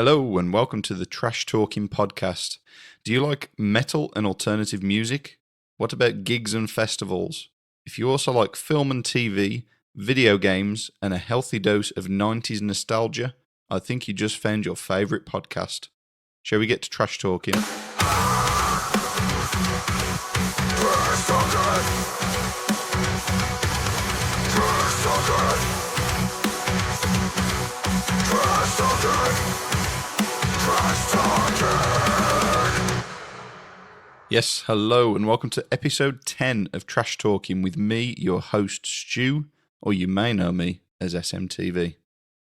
Hello and welcome to the Trash Talkin podcast. Do you like metal and alternative music? What about gigs and festivals? If you also like film and TV, video games, and a healthy dose of 90s nostalgia, I think you just found your favourite podcast. Shall we get to Trash Talkin? Yes, hello and welcome to episode 10 of Trash Talkin with me, your host Stu, or you may know me as SMTV.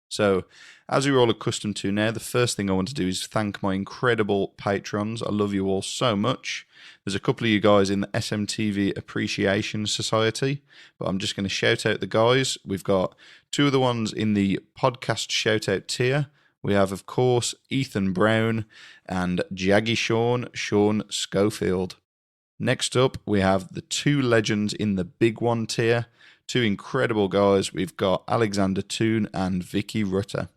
So, as you're all accustomed to now, the first thing I want to do is thank my incredible patrons. I love you all so much. There's a couple of you guys in the SMTV Appreciation Society, but I'm just going to shout out the guys. We've got two of the ones in the podcast shout out tier. We have, of course, Ethan Brown and Jaggy Sean Schofield. Next up, we have the two legends in the Big One tier, two incredible guys. We've got Alexander Toon and Vicky Rutter.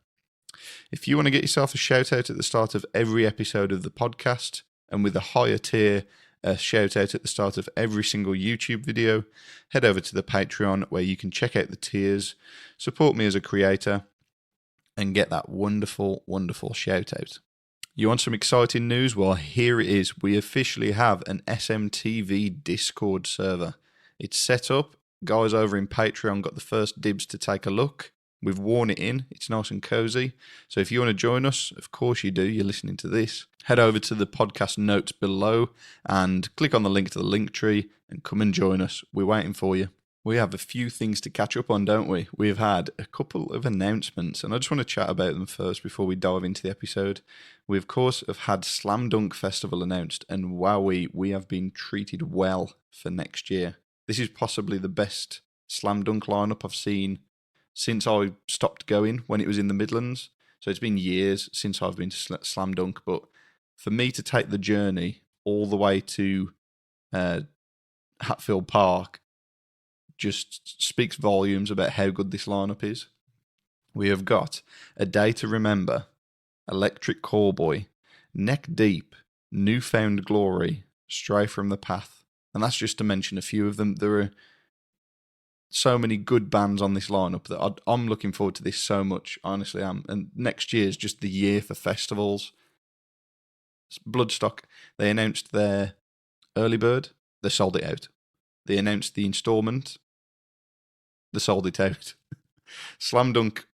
If you want to get yourself a shout out at the start of every episode of the podcast, and with a higher tier, a shout out at the start of every single YouTube video, head over to the Patreon where you can check out the tiers, support me as a creator, and get that wonderful, wonderful shout out. You want some exciting news? Well, here it is. We officially have an SMTV Discord server. It's set up. Guys over in Patreon got the first dibs to take a look. We've worn it in. It's nice and cozy. So if you want to join us, of course you do. You're listening to this. Head over to the podcast notes below and click on the link to the link tree and come and join us. We're waiting for you. We have a few things to catch up on, don't we? We've had a couple of announcements, and I just want to chat about them first before we dive into the episode. We, of course, have had Slam Dunk Festival announced, and wowee, we have been treated well for next year. This is possibly the best Slam Dunk lineup I've seen since I stopped going when it was in the Midlands. So it's been years since I've been to Slam Dunk, but for me to take the journey all the way to Hatfield Park just speaks volumes about how good this lineup is. We have got A Day to Remember, Electric Callboy, Neck Deep, Newfound Glory, Stray from the Path. And that's just to mention a few of them. There are so many good bands on this lineup that I'm looking forward to this so much, honestly am. And next year is just the year for festivals. Bloodstock, they announced their early bird, they sold it out. They announced the installment, they sold it out. Slam Dunk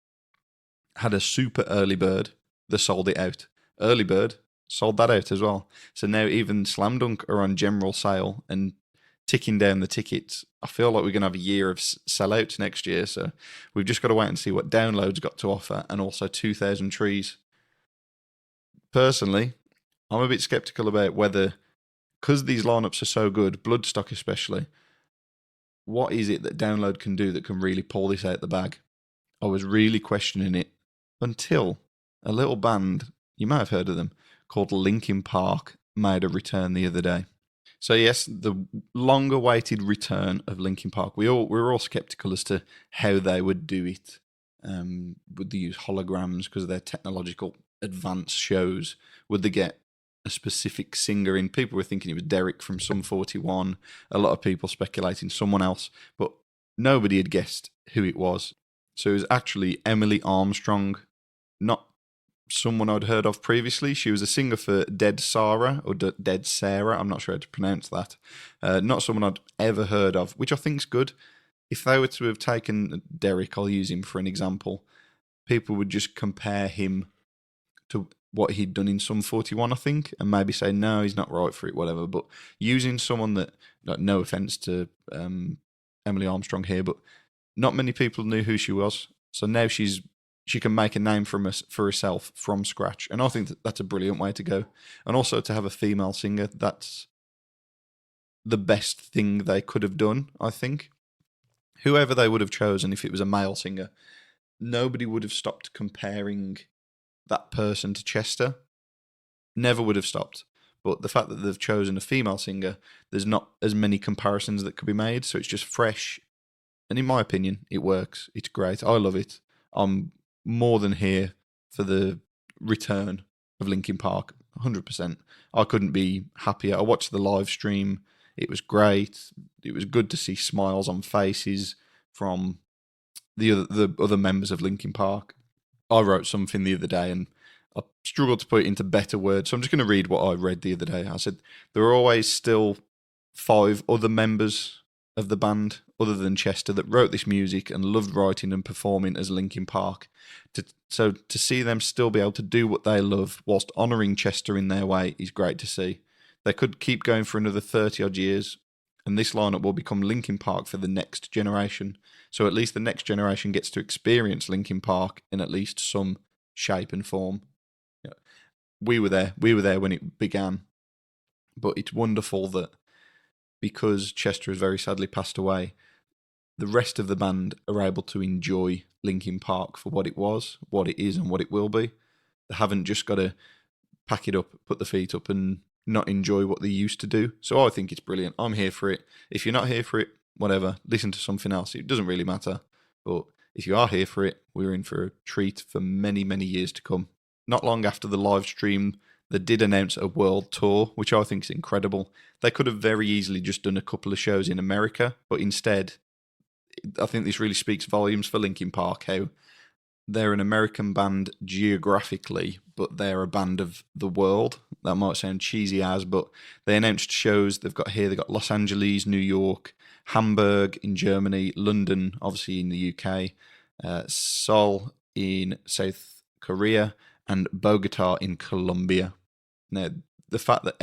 had a super early bird, they sold it out. Early bird, sold that out as well. So now even Slam Dunk are on general sale and ticking down the tickets. I feel like we're going to have a year of sellouts next year, so we've just got to wait and see what Download's got to offer, and also 2000 Trees. Personally, I'm a bit sceptical about whether, because these lineups are so good, Bloodstock especially, what is it that Download can do that can really pull this out the bag? I was really questioning it until a little band, you might have heard of them, called Linkin Park made a return the other day. So yes, the long-awaited return of Linkin Park. We were all skeptical as to how they would do it. Would they use holograms because of their technological advanced shows? Would they get a specific singer in? People were thinking it was Derek from Sum 41. A lot of people speculating someone else, but nobody had guessed who it was. So it was actually Emily Armstrong, not someone I'd heard of previously. She was a singer for Dead Sarah, or Dead Sarah, I'm not sure how to pronounce that. Not someone I'd ever heard of, which I think's good. If they were to have taken Derek, I'll use him for an example, people would just compare him to what he'd done in Sum 41, I think, and maybe say, no, he's not right for it, whatever. But using someone that, like, no offence to Emily Armstrong here, but not many people knew who she was. So now she can make a name for herself from scratch. And I think that's a brilliant way to go. And also to have a female singer, that's the best thing they could have done, I think. Whoever they would have chosen, if it was a male singer, nobody would have stopped comparing that person to Chester. Never would have stopped. But the fact that they've chosen a female singer, there's not as many comparisons that could be made, so it's just fresh. And in my opinion, it works. It's great. I love it. I'm more than here for the return of Linkin Park, 100%. I couldn't be happier. I watched the live stream. It was great. It was good to see smiles on faces from the other members of Linkin Park. I wrote something the other day and I struggled to put it into better words, so I'm just going to read what I read the other day. I said, there are always still 5 other members of the band, other than Chester, that wrote this music and loved writing and performing as Linkin Park. So to see them still be able to do what they love whilst honouring Chester in their way is great to see. They could keep going for another 30-odd years, and this lineup will become Linkin Park for the next generation. So at least the next generation gets to experience Linkin Park in at least some shape and form. We were there when it began, but it's wonderful that because Chester has very sadly passed away, the rest of the band are able to enjoy Linkin Park for what it was, what it is, and what it will be. They haven't just got to pack it up, put the feet up, and not enjoy what they used to do. So I think it's brilliant. I'm here for it. If you're not here for it, whatever, listen to something else. It doesn't really matter. But if you are here for it, we're in for a treat for many, many years to come. Not long after the live stream, they did announce a world tour, which I think is incredible. They could have very easily just done a couple of shows in America, but instead, I think this really speaks volumes for Linkin Park, how they're an American band geographically, but they're a band of the world. That might sound cheesy as, but they announced shows they've got Los Angeles, New York, Hamburg in Germany, London, obviously in the UK, Seoul in South Korea, and Bogota in Colombia. Now, the fact that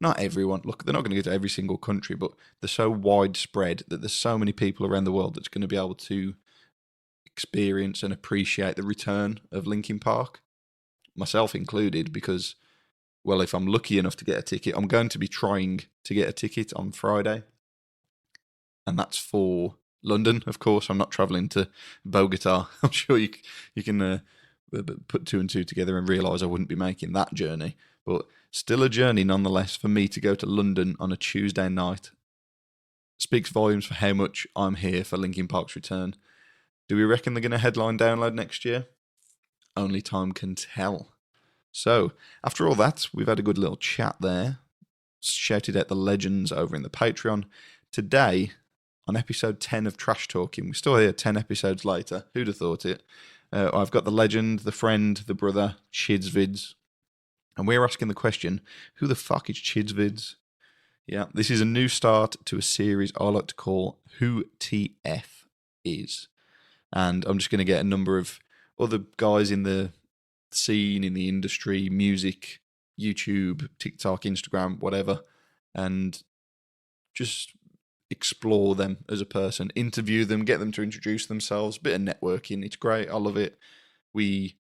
not everyone, look, they're not going to go to every single country, but they're so widespread that there's so many people around the world that's going to be able to experience and appreciate the return of Linkin Park, myself included, because, well, if I'm lucky enough to get a ticket, I'm going to be trying to get a ticket on Friday, and that's for London, of course. I'm not travelling to Bogota. I'm sure you can put 2 and 2 together and realise I wouldn't be making that journey, but still a journey nonetheless for me to go to London on a Tuesday night. Speaks volumes for how much I'm here for Linkin Park's return. Do we reckon they're going to headline Download next year? Only time can tell. So, after all that, we've had a good little chat there. Shouted out the legends over in the Patreon. Today, on episode 10 of Trash Talking, we're still here 10 episodes later. Who'd have thought it? I've got the legend, the friend, the brother, ChidzVidz. And we're asking the question, who the fuck is ChidzVidz? Yeah, this is a new start to a series I like to call Who TF Is. And I'm just going to get a number of other guys in the scene, in the industry, music, YouTube, TikTok, Instagram, whatever, and just explore them as a person, interview them, get them to introduce themselves, bit of networking. It's great. I love it. We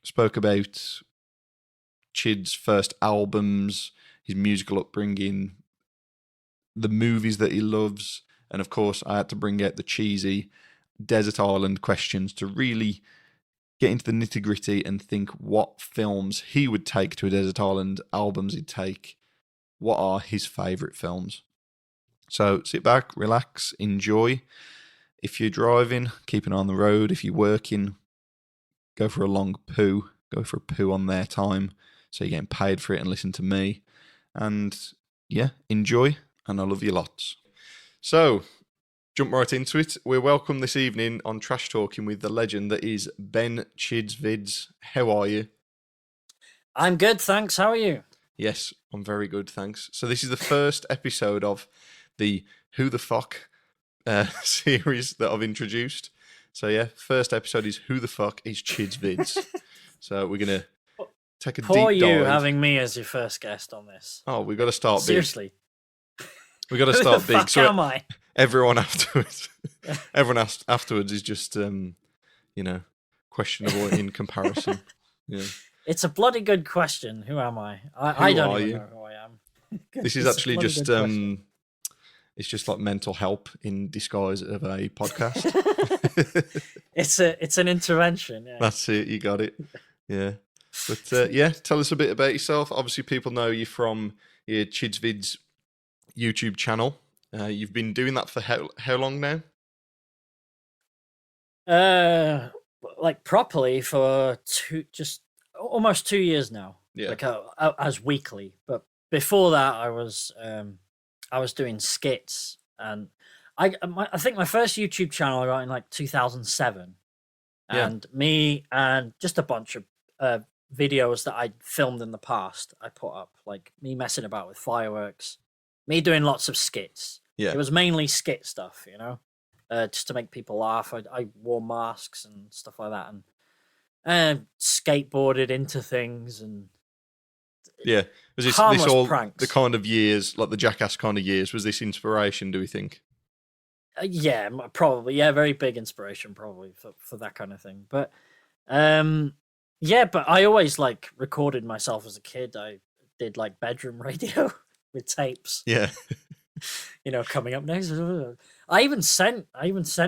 spoke about Chid's first albums, his musical upbringing, the movies that he loves, and of course I had to bring out the cheesy desert island questions to really get into the nitty-gritty and think what films he would take to a desert island, albums he'd take, what are his favourite films. So sit back, relax, enjoy. If you're driving, keep an eye on the road. If you're working, go for a long poo. Go for a poo on their time so you're getting paid for it, and listen to me. And yeah, enjoy, and I love you lots. So, jump right into it. We're welcome this evening on Trash Talking with the legend that is Ben ChidzVidz. How are you? I'm good, thanks. How are you? Yes, I'm very good, thanks. So this is the first episode of the Who the Fuck series that I've introduced. So yeah, first episode is Who the Fuck is ChidzVidz. So we're going to take a deep dive. Poor you having me as your first guest on this. Oh, we've got to start Seriously. big. We've got to start big. Who the fuck am I? Everyone afterwards is just, questionable in comparison. Yeah. It's a bloody good question. Who am I? I don't even know who I am. This is actually just it's just like mental help in disguise of a podcast. It's an intervention. Yeah. That's it. You got it. Yeah. But yeah, tell us a bit about yourself. Obviously, people know you from your ChidzVidz YouTube channel. You've been doing that for how long now? Like properly for just almost 2 years now. Yeah. Like as weekly, but before that, I was doing skits, and I think my first YouTube channel I got in like 2007, and me and just a bunch of videos that I'd filmed in the past. I put up like me messing about with fireworks, me doing lots of skits. Yeah. It was mainly skit stuff, just to make people laugh. I wore masks and stuff like that, and skateboarded into things and. Yeah, was this all pranks. The kind of years, like the Jackass kind of years? Was this inspiration? Do we think? Yeah, probably. Yeah, very big inspiration, probably for that kind of thing. But, yeah, but I always like recorded myself as a kid. I did like bedroom radio with tapes. Yeah, coming up next. I even sent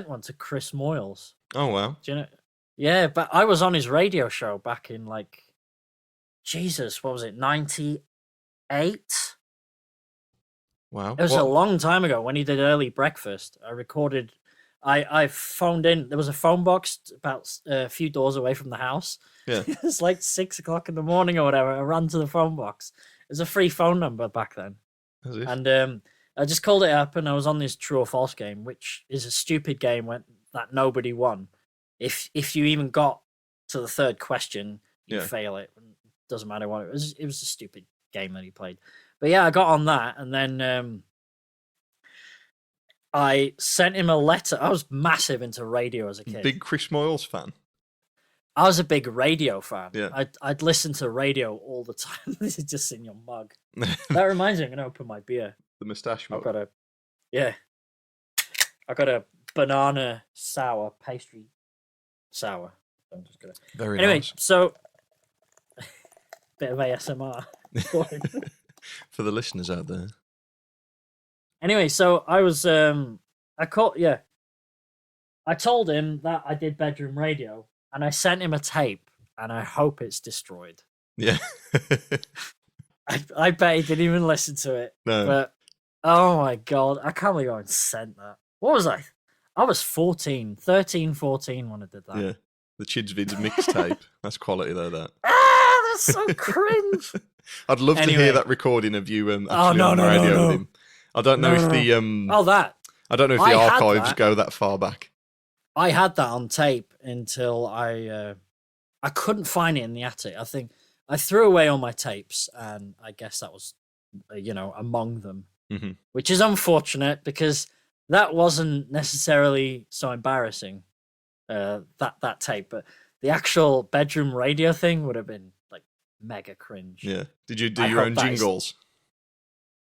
one to Chris Moyles. Oh wow! Do you know? Yeah, but I was on his radio show back in like. Jesus, what was it? 98? Wow. It was a long time ago when he did Early Breakfast. I recorded. I phoned in. There was a phone box about a few doors away from the house. Yeah. It was like 6 o'clock in the morning or whatever. I ran to the phone box. It was a free phone number back then. And I just called it up, and I was on this true or false game, which is a stupid game that nobody won. If you even got to the third question, you fail it. Doesn't matter what it was. It was a stupid game that he played. But yeah, I got on that, and then I sent him a letter. I was massive into radio as a kid. Big Chris Moyles fan. I was a big radio fan. Yeah. I'd listen to radio all the time. This is just in your mug. That reminds me, I'm gonna open my beer. The moustache mug. I got a banana sour pastry sour. I'm just gonna. Very anyway, nice. So. Bit of ASMR for the listeners out there. Anyway, so I was I told him that I did bedroom radio, and I sent him a tape, and I hope it's destroyed. Yeah. I bet he didn't even listen to it. No. But oh my god, I can't believe I sent that. What was I? I was 13, 14 when I did that. Yeah. The ChidzVidz mixtape. That's quality though, that. That's so cringe. I'd love to hear that recording of you actually on the radio with him. I don't know if the I don't know if the archives go that far back. I had that on tape until I couldn't find it in the attic. I think I threw away all my tapes, and I guess that was among them, which is unfortunate because that wasn't necessarily so embarrassing. That tape, but the actual bedroom radio thing would have been like mega cringe. Yeah. Did you do your own jingles?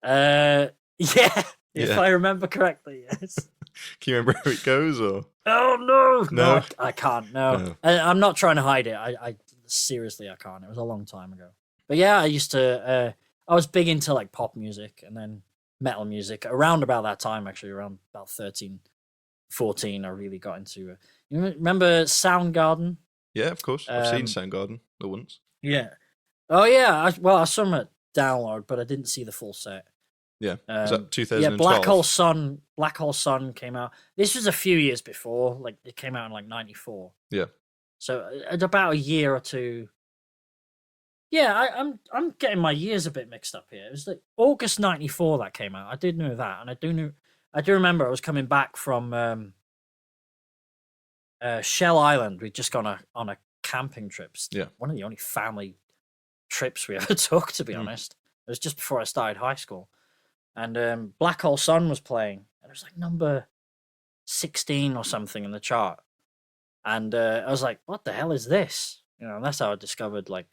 Yeah. If I remember correctly, yes. Can you remember how it goes, or? Oh no, I can't. No. I'm not trying to hide it. I seriously, I can't. It was a long time ago. But yeah, I used to. I was big into like pop music and then metal music around about that time. Actually, around about 13, 14, I really got into. You remember Soundgarden? Yeah, of course. I've seen Soundgarden the once. Yeah. Oh yeah. I saw them at download, but I didn't see the full set. Yeah. Was that 2012? Yeah, Black Hole Sun came out. This was a few years before. Like it came out in like 94. Yeah. So at about a year or two. Yeah, I'm getting my years a bit mixed up here. It was like August 94 that came out. I did know that, and I do remember I was coming back from Shell Island. We'd just gone on a camping trip. Yeah. One of the only family trips we ever took, to be honest. It was just before I started high school. And Black Hole Sun was playing. And it was like number 16 or something in the chart. And I was like, what the hell is this? And that's how I discovered, like,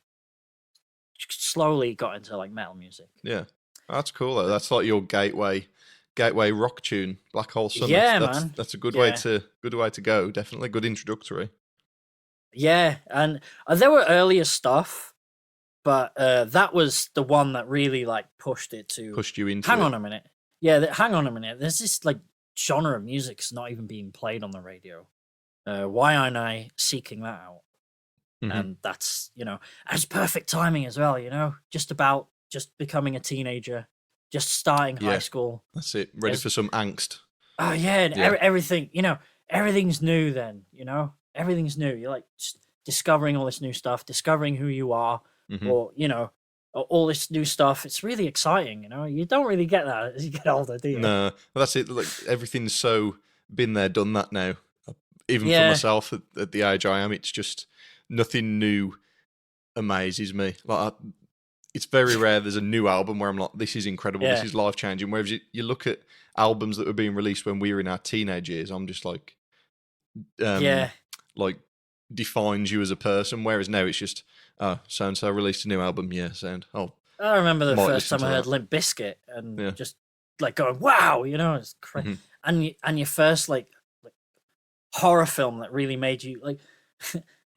slowly got into, like, metal music. Yeah. That's cool, though. That's like your gateway rock tune, Black Hole Sun. Yeah, man. That's a good way to go. Definitely good introductory. Yeah, and there were earlier stuff, but that was the one that really like pushed you into. Hang on a minute. Yeah, hang on a minute. There's this like genre of music's not even being played on the radio. Why aren't I seeking that out? And that's it's perfect timing as well. Just becoming a teenager. Just starting high school. That's it. Ready for some angst. Oh yeah, and everything. Everything's new then. Everything's new. You're like just discovering all this new stuff, discovering who you are, Mhm. or all this new stuff. It's really exciting. You don't really get that as you get older, do you? No, well, that's it. Like everything's so been there, done that now. Even for Yeah. myself at the age I am, it's just nothing new amazes me. Like it's very rare there's a new album where I'm like, this is incredible, this is life changing. Whereas you look at albums that were being released when we were in our teenage years, I'm just like, like defines you as a person. Whereas now it's just, oh, so and so released a new album, yeah, sound. Oh, I remember the first time I heard Limp Bizkit and just like going, wow, it's crazy. And your first like horror film that really made you like.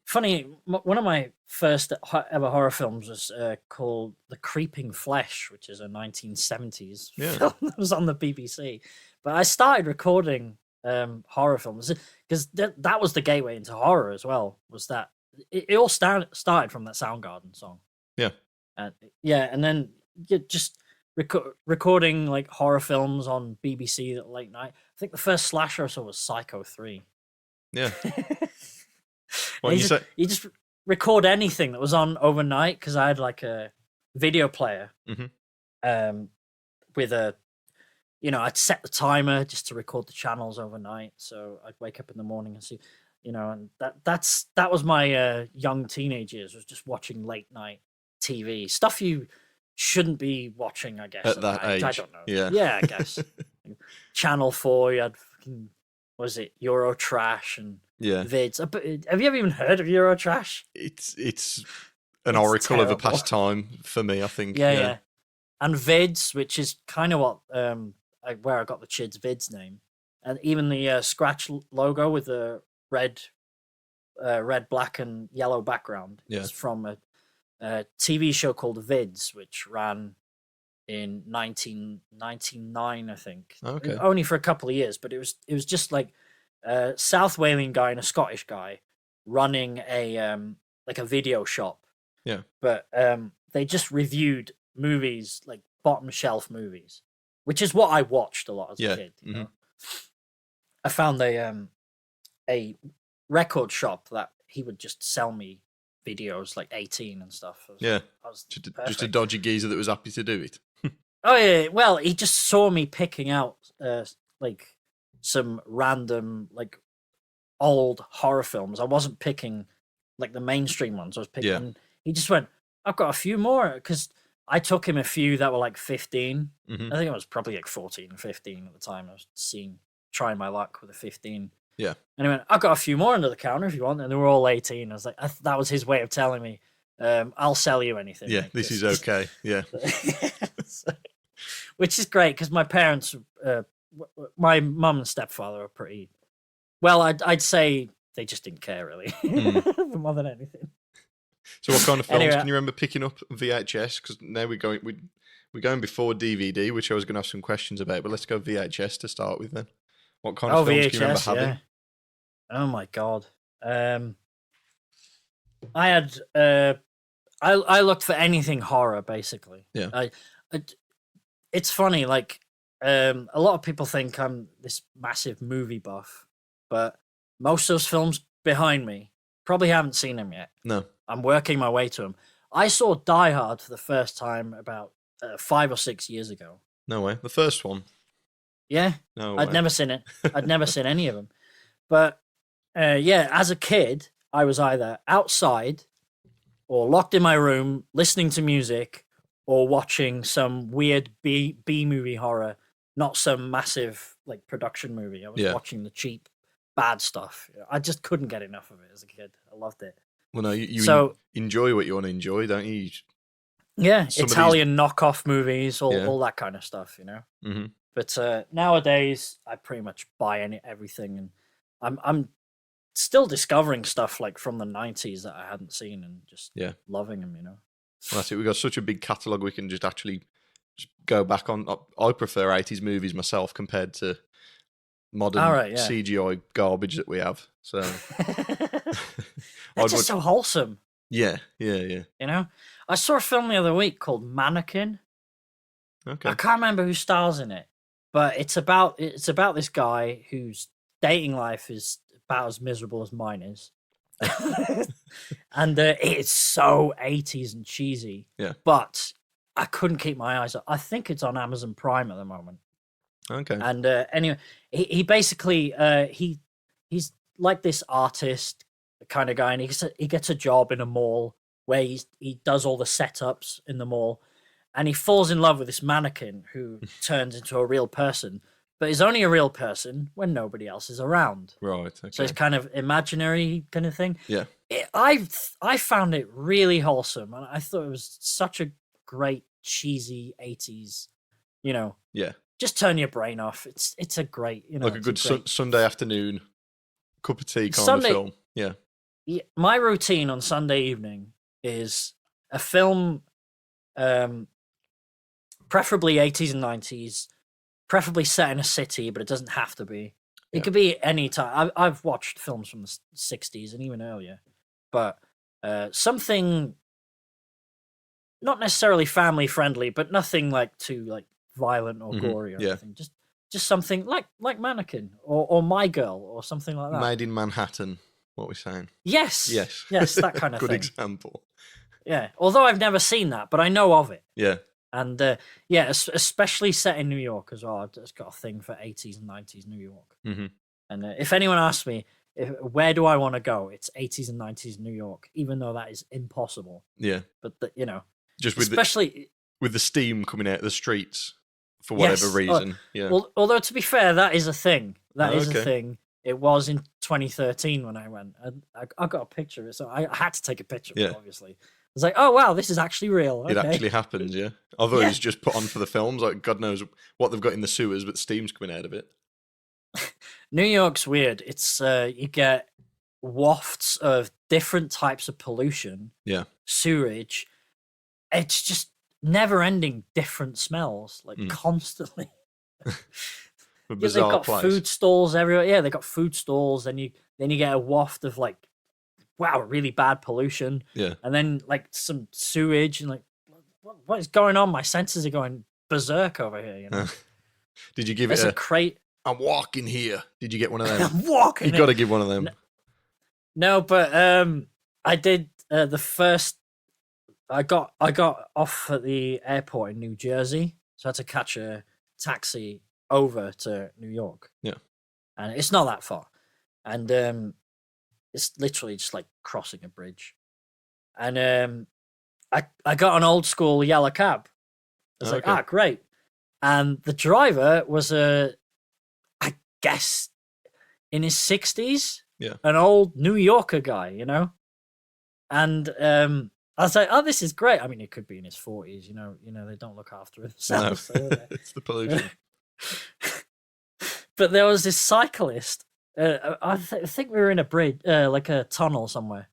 Funny, one of my first ever horror films was called The Creeping Flesh, which is a 1970s film that was on the BBC. But I started recording horror films because that was the gateway into horror as well. Was that it all started from that Soundgarden song? Yeah, and then just recording like horror films on BBC at late night. I think the first slasher I saw was Psycho 3. Yeah. You just record anything that was on overnight because I had like a video player with I'd set the timer just to record the channels overnight, so I'd wake up in the morning and see, and that was my young teenage years, was just watching late night TV stuff you shouldn't be watching, I guess, at that age. I don't know. Yeah, I guess. Channel 4, you had fucking, was it Euro Trash and Vids. Have you ever even heard of Euro Trash? It's an oracle of a past time for me, I think. Yeah. And Vids, which is kind of what where I got the ChidzVidz name, and even the scratch logo with the red, black, and yellow background is from a TV show called Vids, which ran in 1999, I think. Okay. Only for a couple of years, but it was just like a South Walian guy and a Scottish guy running a like a video shop. Yeah. But they just reviewed movies, like bottom shelf movies, which is what I watched a lot as a kid. I found a record shop that he would just sell me videos like 18 and stuff. Just a dodgy geezer that was happy to do it. Oh yeah, well, he just saw me picking out like some random like old horror films. I wasn't picking like the mainstream ones. I was picking. He just went, "I've got a few more," because I took him a few that were like 15. I think I was probably like 14 or 15 at the time. I was trying my luck with a 15. Yeah. And he went, "I've got a few more under the counter if you want," and they were all 18. I was like, that was his way of telling me, "I'll sell you anything." Yeah, this is okay. Yeah. Which is great because my parents, my mum and stepfather are pretty. Well, I'd say they just didn't care really, more than anything. So, what kind of films can you remember picking up VHS? Because now we're going before DVD, which I was going to have some questions about, but let's go VHS to start with then. What kind of films VHS, do you remember having? Yeah. Oh my god, I had I looked for anything horror basically. Yeah. It's funny, like a lot of people think I'm this massive movie buff, but most of those films behind me probably haven't seen them yet. No. I'm working my way to them. I saw Die Hard for the first time about 5 or 6 years ago. No way. The first one? Yeah. No way. I'd never seen it. I'd never seen any of them. But as a kid, I was either outside or locked in my room listening to music or watching some weird B movie horror, not some massive like production movie. I was watching the cheap, bad stuff. I just couldn't get enough of it as a kid. I loved it. Well, no, you enjoy what you want to enjoy, don't you? Yeah, Italian knockoff movies, all that kind of stuff, Mm-hmm. But nowadays, I pretty much buy everything, and I'm still discovering stuff like from the 90s that I hadn't seen and just loving them, Well, that's it. We've got such a big catalogue we can just actually go back on. I prefer 80s movies myself compared to modern CGI garbage that we have. So it's just so wholesome. Yeah. I saw a film the other week called Mannequin. Okay. I can't remember who stars in it, but it's about this guy whose dating life is about as miserable as mine is. And it's so 80s and cheesy. Yeah. But I couldn't keep my eyes up. I think it's on Amazon Prime at the moment. Okay. And anyway, he basically he's like this artist kind of guy, and he gets a job in a mall where he does all the setups in the mall, and he falls in love with this mannequin who turns into a real person, but is only a real person when nobody else is around. Right. Okay. So it's kind of imaginary kind of thing. Yeah. I found it really wholesome, and I thought it was such a great cheesy 80s, Yeah. Just turn your brain off. It's a great, like a good Sunday afternoon cup of tea kind of film. Yeah. My routine on Sunday evening is a film, preferably 80s and 90s, preferably set in a city, but it doesn't have to be. It could be any time. I've watched films from the 60s and even earlier, but something not necessarily family friendly, but nothing too violent or gory or anything. Just something like Mannequin or My Girl or something like that. Made in Manhattan. What we're saying? Yes, that kind of good thing. example. Yeah, although I've never seen that, but I know of it. Yeah, and especially set in New York as well. I've just got a thing for 80s and 90s New York. Mm-hmm. And if anyone asks me where do I want to go, it's 80s and 90s New York, even though that is impossible. Yeah, but just with especially with the steam coming out of the streets for whatever reason. Yeah. Although to be fair, that is a thing. That is a thing. It was in 2013 when I went. I got a picture of it, so I had to take a picture of it, obviously. I was like, oh, wow, this is actually real. Okay. It actually happens, yeah. I thought it was just put on for the films. Like, God knows what they've got in the sewers, but steam's coming out of it. New York's weird. It's you get wafts of different types of pollution. Yeah. Sewage. It's just never-ending different smells, constantly. They've got food stalls everywhere. Yeah, they got food stalls. Then you get a waft of really bad pollution. Yeah, and then some sewage and what is going on? My senses are going berserk over here. Did you give it a crate? I'm walking here. Did you get one of them? I'm walking. You got to give one of them. No, but I did the first. I got off at the airport in New Jersey, so I had to catch a taxi over to New York. Yeah. And it's not that far. And it's literally just crossing a bridge. And I got an old school yellow cab. I was great. And the driver was I guess in his 60s. Yeah. An old New Yorker guy, And I was like, oh, this is great. I mean, it could be in his 40s, they don't look after themselves. No. It's the pollution. But there was this cyclist. I think we were in a bridge, a tunnel somewhere.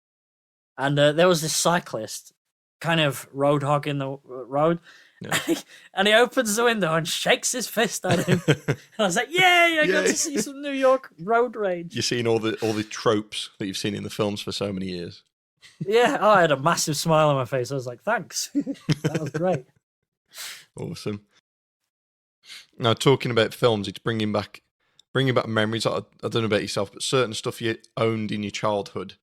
And there was this cyclist kind of road hogging the road. Yeah. And he opens the window and shakes his fist at him. And I was like, yay, I got to see some New York road rage. You're seeing all the tropes that you've seen in the films for so many years. Yeah, I had a massive smile on my face. I was like, thanks. That was great. Awesome. Now, talking about films, it's bringing back memories. I don't know about yourself, but certain stuff you owned in your childhood,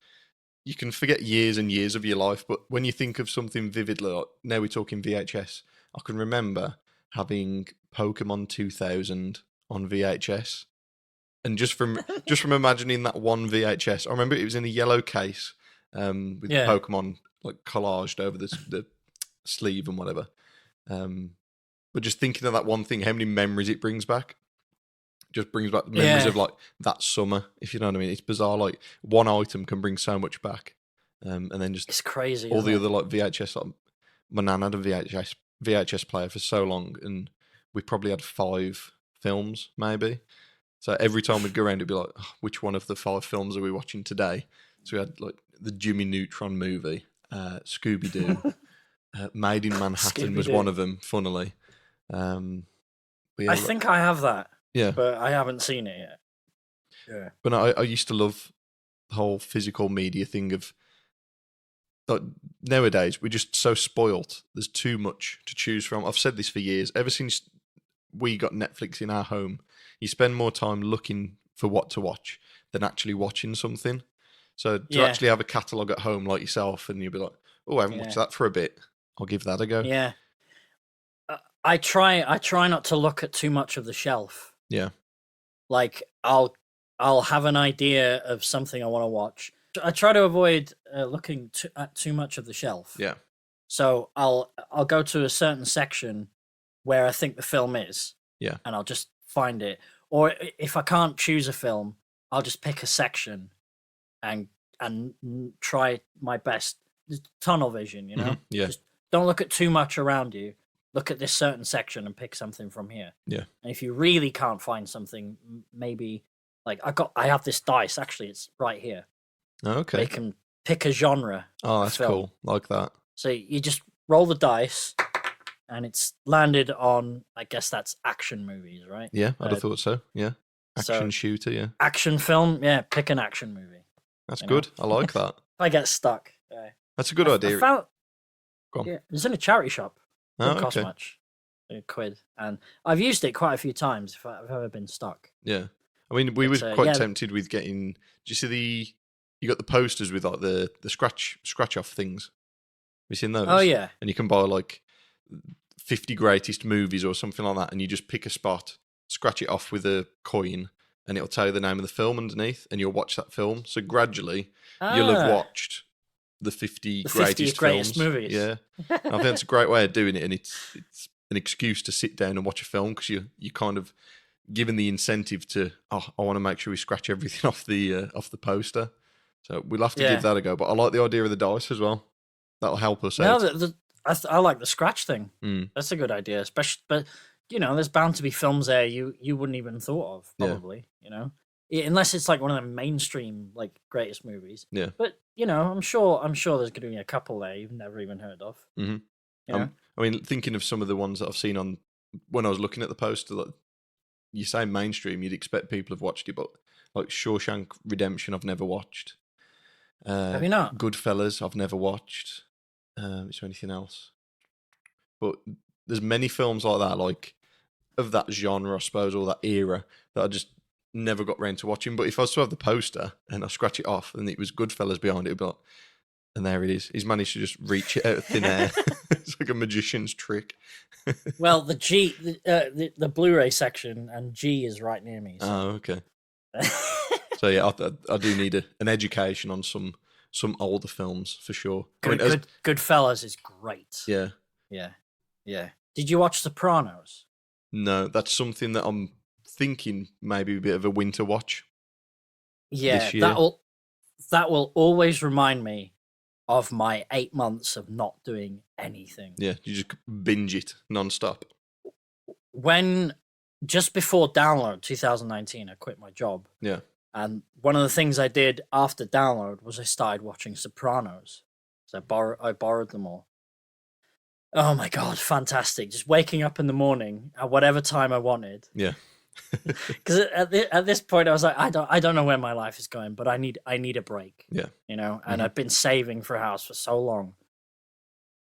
you can forget years and years of your life, but when you think of something vividly, now we're talking VHS, I can remember having Pokemon 2000 on VHS, and just from imagining that one VHS, I remember it was in a yellow case with Pokemon collaged over the sleeve and whatever. But just thinking of that one thing, how many memories it brings back. Just brings back memories of that summer, if you know what I mean. It's bizarre. One item can bring so much back, and then just it's crazy. All the other VHS. My nan had a VHS player for so long, and we probably had 5 films maybe. So every time we'd go around, it'd be like, oh, which one of the 5 films are we watching today? So we had the Jimmy Neutron movie, Scooby Doo, Made in Manhattan was one of them. Funnily, I think I have that. Yeah, but I haven't seen it yet. Yeah, but I used to love the whole physical media thing of. Nowadays, we're just so spoilt. There's too much to choose from. I've said this for years. Ever since we got Netflix in our home, you spend more time looking for what to watch than actually watching something. So to actually have a catalogue at home like yourself, and you'll be like, oh, I haven't watched that for a bit. I'll give that a go. Yeah. I try not to look at too much of the shelf. Yeah. Like I'll have an idea of something I want to watch. I try to avoid looking at too much of the shelf. Yeah. So I'll go to a certain section where I think the film is. Yeah. And I'll just find it. Or if I can't choose a film, I'll just pick a section and try my best. Tunnel vision, you know? Mm-hmm. Yeah. Just don't look at too much around you. Look at this certain section and pick something from here. Yeah. And if you really can't find something, maybe like I have this dice. Actually, it's right here. Okay. You can pick a genre. Oh, that's cool. Like that. So you just roll the dice, and it's landed on. I guess that's action movies, right? Yeah, I'd have thought so. Yeah. Action shooter. Yeah. Action film. Yeah, pick an action movie. That's good. I like that. If I get stuck. That's a good idea. Go on. Yeah, it's in a charity shop. Doesn't cost much. £1. And I've used it quite a few times if I've ever been stuck. Yeah. I mean, we were quite tempted with getting. Do you see you got the posters with like the scratch off things? Have you seen those? Oh yeah. And you can buy like 50 greatest movies or something like that, and you just pick a spot, scratch it off with a coin, and it'll tell you the name of the film underneath, and you'll watch that film. So gradually, you'll have watched the 50 greatest movies. Yeah, I think it's a great way of doing it, and it's an excuse to sit down and watch a film because you kind of given the incentive to I want to make sure we scratch everything off the poster. So we'll have to give that a go. But I like the idea of the dice as well. That'll help us out. I like the scratch thing. Mm. That's a good idea, especially. But there's bound to be films there you wouldn't even thought of probably. Unless it's like one of the mainstream like greatest movies. Yeah. But I'm sure there's going to be a couple there you've never even heard of. Mm-hmm. I mean, thinking of some of the ones that I've seen on when I was looking at the poster, like, you say mainstream, you'd expect people have watched it, but like Shawshank Redemption, I've never watched. Have you not? Goodfellas, I've never watched. Is there anything else? But there's many films like that, like of that genre, I suppose, or that era that I just never got round to watching. But if I was to have the poster and I scratch it off and it was Goodfellas behind it, it'd be like, and there it is. He's managed to just reach it out of thin air. It's like a magician's trick. Well, the Blu-ray section and G is right near me. So. Oh, okay. So yeah, I do need an education on some older films for sure. Goodfellas is great. Yeah. Did you watch Sopranos? No, that's something that I'm thinking maybe a bit of a winter watch. Yeah, this year. that will always remind me of my 8 months of not doing anything. Yeah, you just binge it non-stop. When just before download 2019, I quit my job. Yeah. And one of the things I did after download was I started watching Sopranos. So I borrowed them all. Oh my God, fantastic. Just waking up in the morning at whatever time I wanted. Yeah. Because at this point I was like, I don't know where my life is going, but I need a break. Yeah. And I've been saving for a house for so long.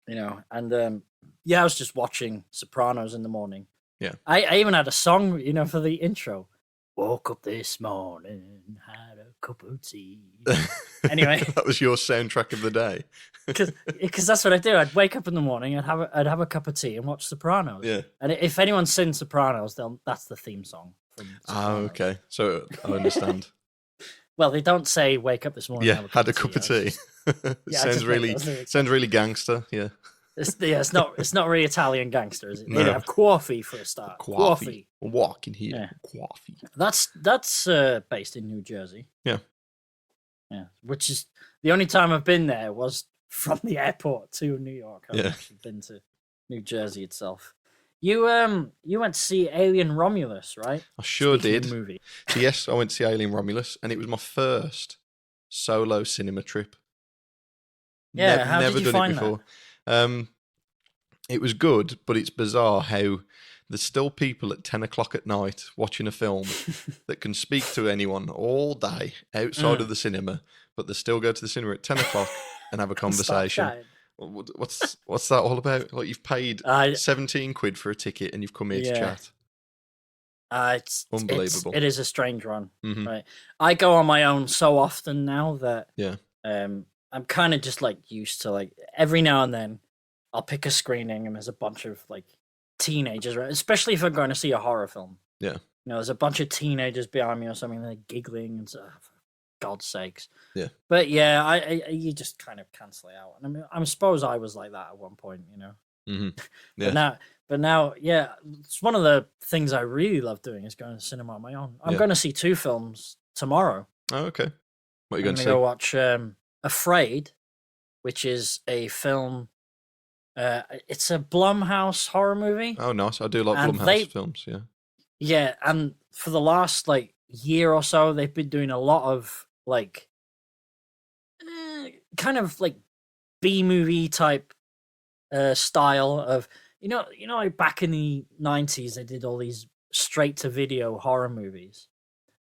And I was just watching Sopranos in the morning. Yeah. I even had a song, for the intro. Woke up this morning, had a cup of tea. Anyway, that was your soundtrack of the day. Because that's what I do. I'd wake up in the morning, I'd have a cup of tea and watch Sopranos. Yeah. And if anyone's seen Sopranos, that's the theme song from Sopranos. Oh, okay. So I understand. Well, they don't say wake up this morning. Yeah, had a cup of tea. Sounds really gangster. Yeah. It's not really Italian gangster, is it? No. They have coffee for a start. Coffee. Walk in here. Yeah. Coffee. That's based in New Jersey. Yeah. Yeah. Which is the only time I've been there was from the airport to New York. I've actually been to New Jersey itself. You went to see Alien Romulus, right? I sure did. Movie. So yes, I went to see Alien Romulus, and it was my first solo cinema trip. Yeah, how never did you done find it before. It was good, but it's bizarre how there's still people at 10 o'clock at night watching a film that can speak to anyone all day outside of the cinema, but they still go to the cinema at 10 o'clock and have a conversation. What's that all about? Like, you've paid 17 quid for a ticket and you've come here to chat. Unbelievable. It is a strange one, Mm-hmm. right? I go on my own so often now that Yeah. I'm kind of just like used to like every now and then I'll pick a screening and there's a bunch of like teenagers, right? Especially if I'm going to see a horror film. Yeah. You know, there's a bunch of teenagers behind me or something, they're giggling and stuff. For God's sakes. Yeah. But yeah, I you just kind of cancel it out. And I mean, I suppose I was like that at one point, you know. Mm-hmm. Yeah. But now, yeah, it's one of the things I really love doing is going to cinema on my own. I'm going to see 2 films tomorrow. Oh, okay. What are you going to see? Go watch Afraid, which is a film. It's a Blumhouse horror movie. Oh, nice. I do like Blumhouse films. Yeah. Yeah, and for the last like year or so, they've been doing a lot of like kind of like B movie type style of like back in the 90s they did all these straight to video horror movies.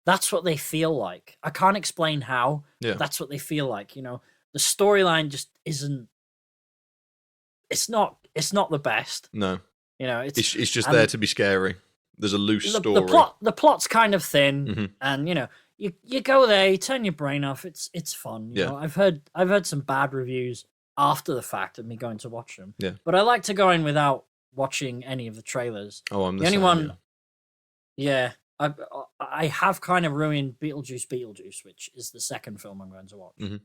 That's what they feel like. I can't explain how. Yeah. That's what they feel like. You know, the storyline just isn't. It's not the best. No. You know, it's just there to be scary. There's a loose story. The plot's kind of thin, and you know, you go there, you turn your brain off. It's fun. You know, I've heard some bad reviews after the fact of me going to watch them. Yeah. But I like to go in without watching any of the trailers. Oh, I'm the only one. Yeah. I have kind of ruined Beetlejuice, which is the second film I'm going to watch. Mm-hmm.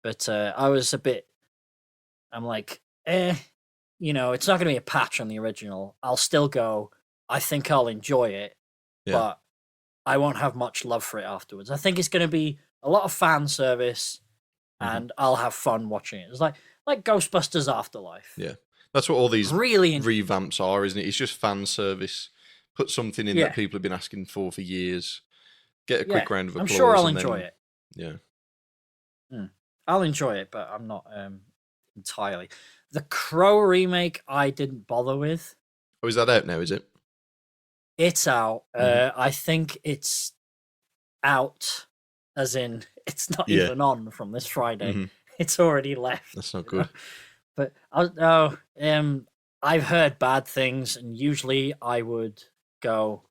But I was a bit. I'm like, you know, it's not going to be a patch on the original. I'll still go. I think I'll enjoy it, but I won't have much love for it afterwards. I think it's going to be a lot of fan service, and I'll have fun watching it. It's like Ghostbusters Afterlife. Yeah, that's what all these really revamps are, isn't it? It's just fan service. Put something in that people have been asking for years. Get a quick round of applause. I'm sure I'll enjoy it. Yeah. I'll enjoy it, but I'm not entirely. The Crow remake I didn't bother with. Oh, is that out now, is it? It's out. I think it's out, as in it's not even on from this Friday. It's already left. That's not good. But I've heard bad things, and usually I would go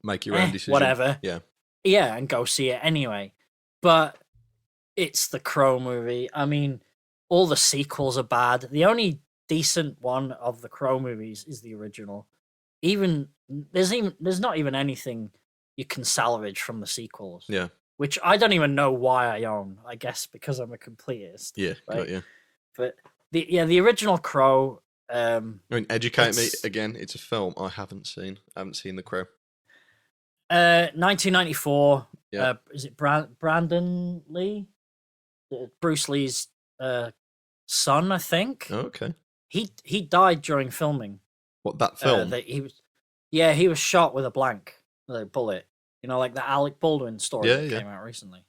make your own decision. Whatever. Yeah, and go see it anyway. But it's the Crow movie. I mean, all the sequels are bad. The only decent one of the Crow movies is the original. There's not even anything you can salvage from the sequels. Yeah. Which I don't even know why I own. I guess because I'm a completist. Yeah, right? got you. But the original Crow. I mean, educate me again. It's a film I haven't seen. I haven't seen The Crow. 1994. Yeah. Is it Brandon Lee? Bruce Lee's son, I think. Oh, okay. He died during filming. What, that film? He was shot with a bullet. You know, like the Alec Baldwin story that came out recently.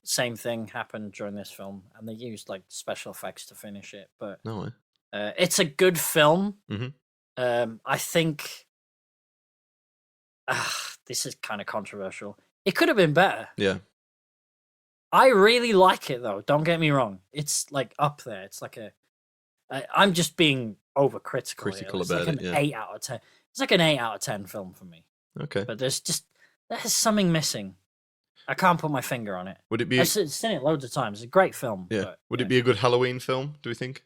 Same thing happened during this film, and they used like special effects to finish it. But no way. It's a good film. I think this is kind of controversial. It could have been better. Yeah. I really like it though. Don't get me wrong. It's like up there. It's like I'm just being overcritical. Critical it's about like it. An 8 out of 10. It's like an 8 out of 10 film for me. Okay. But there's something missing. I can't put my finger on it. Would it be? I've seen it loads of times. It's a great film. Yeah. But, Would it be a good Halloween film? Do we think?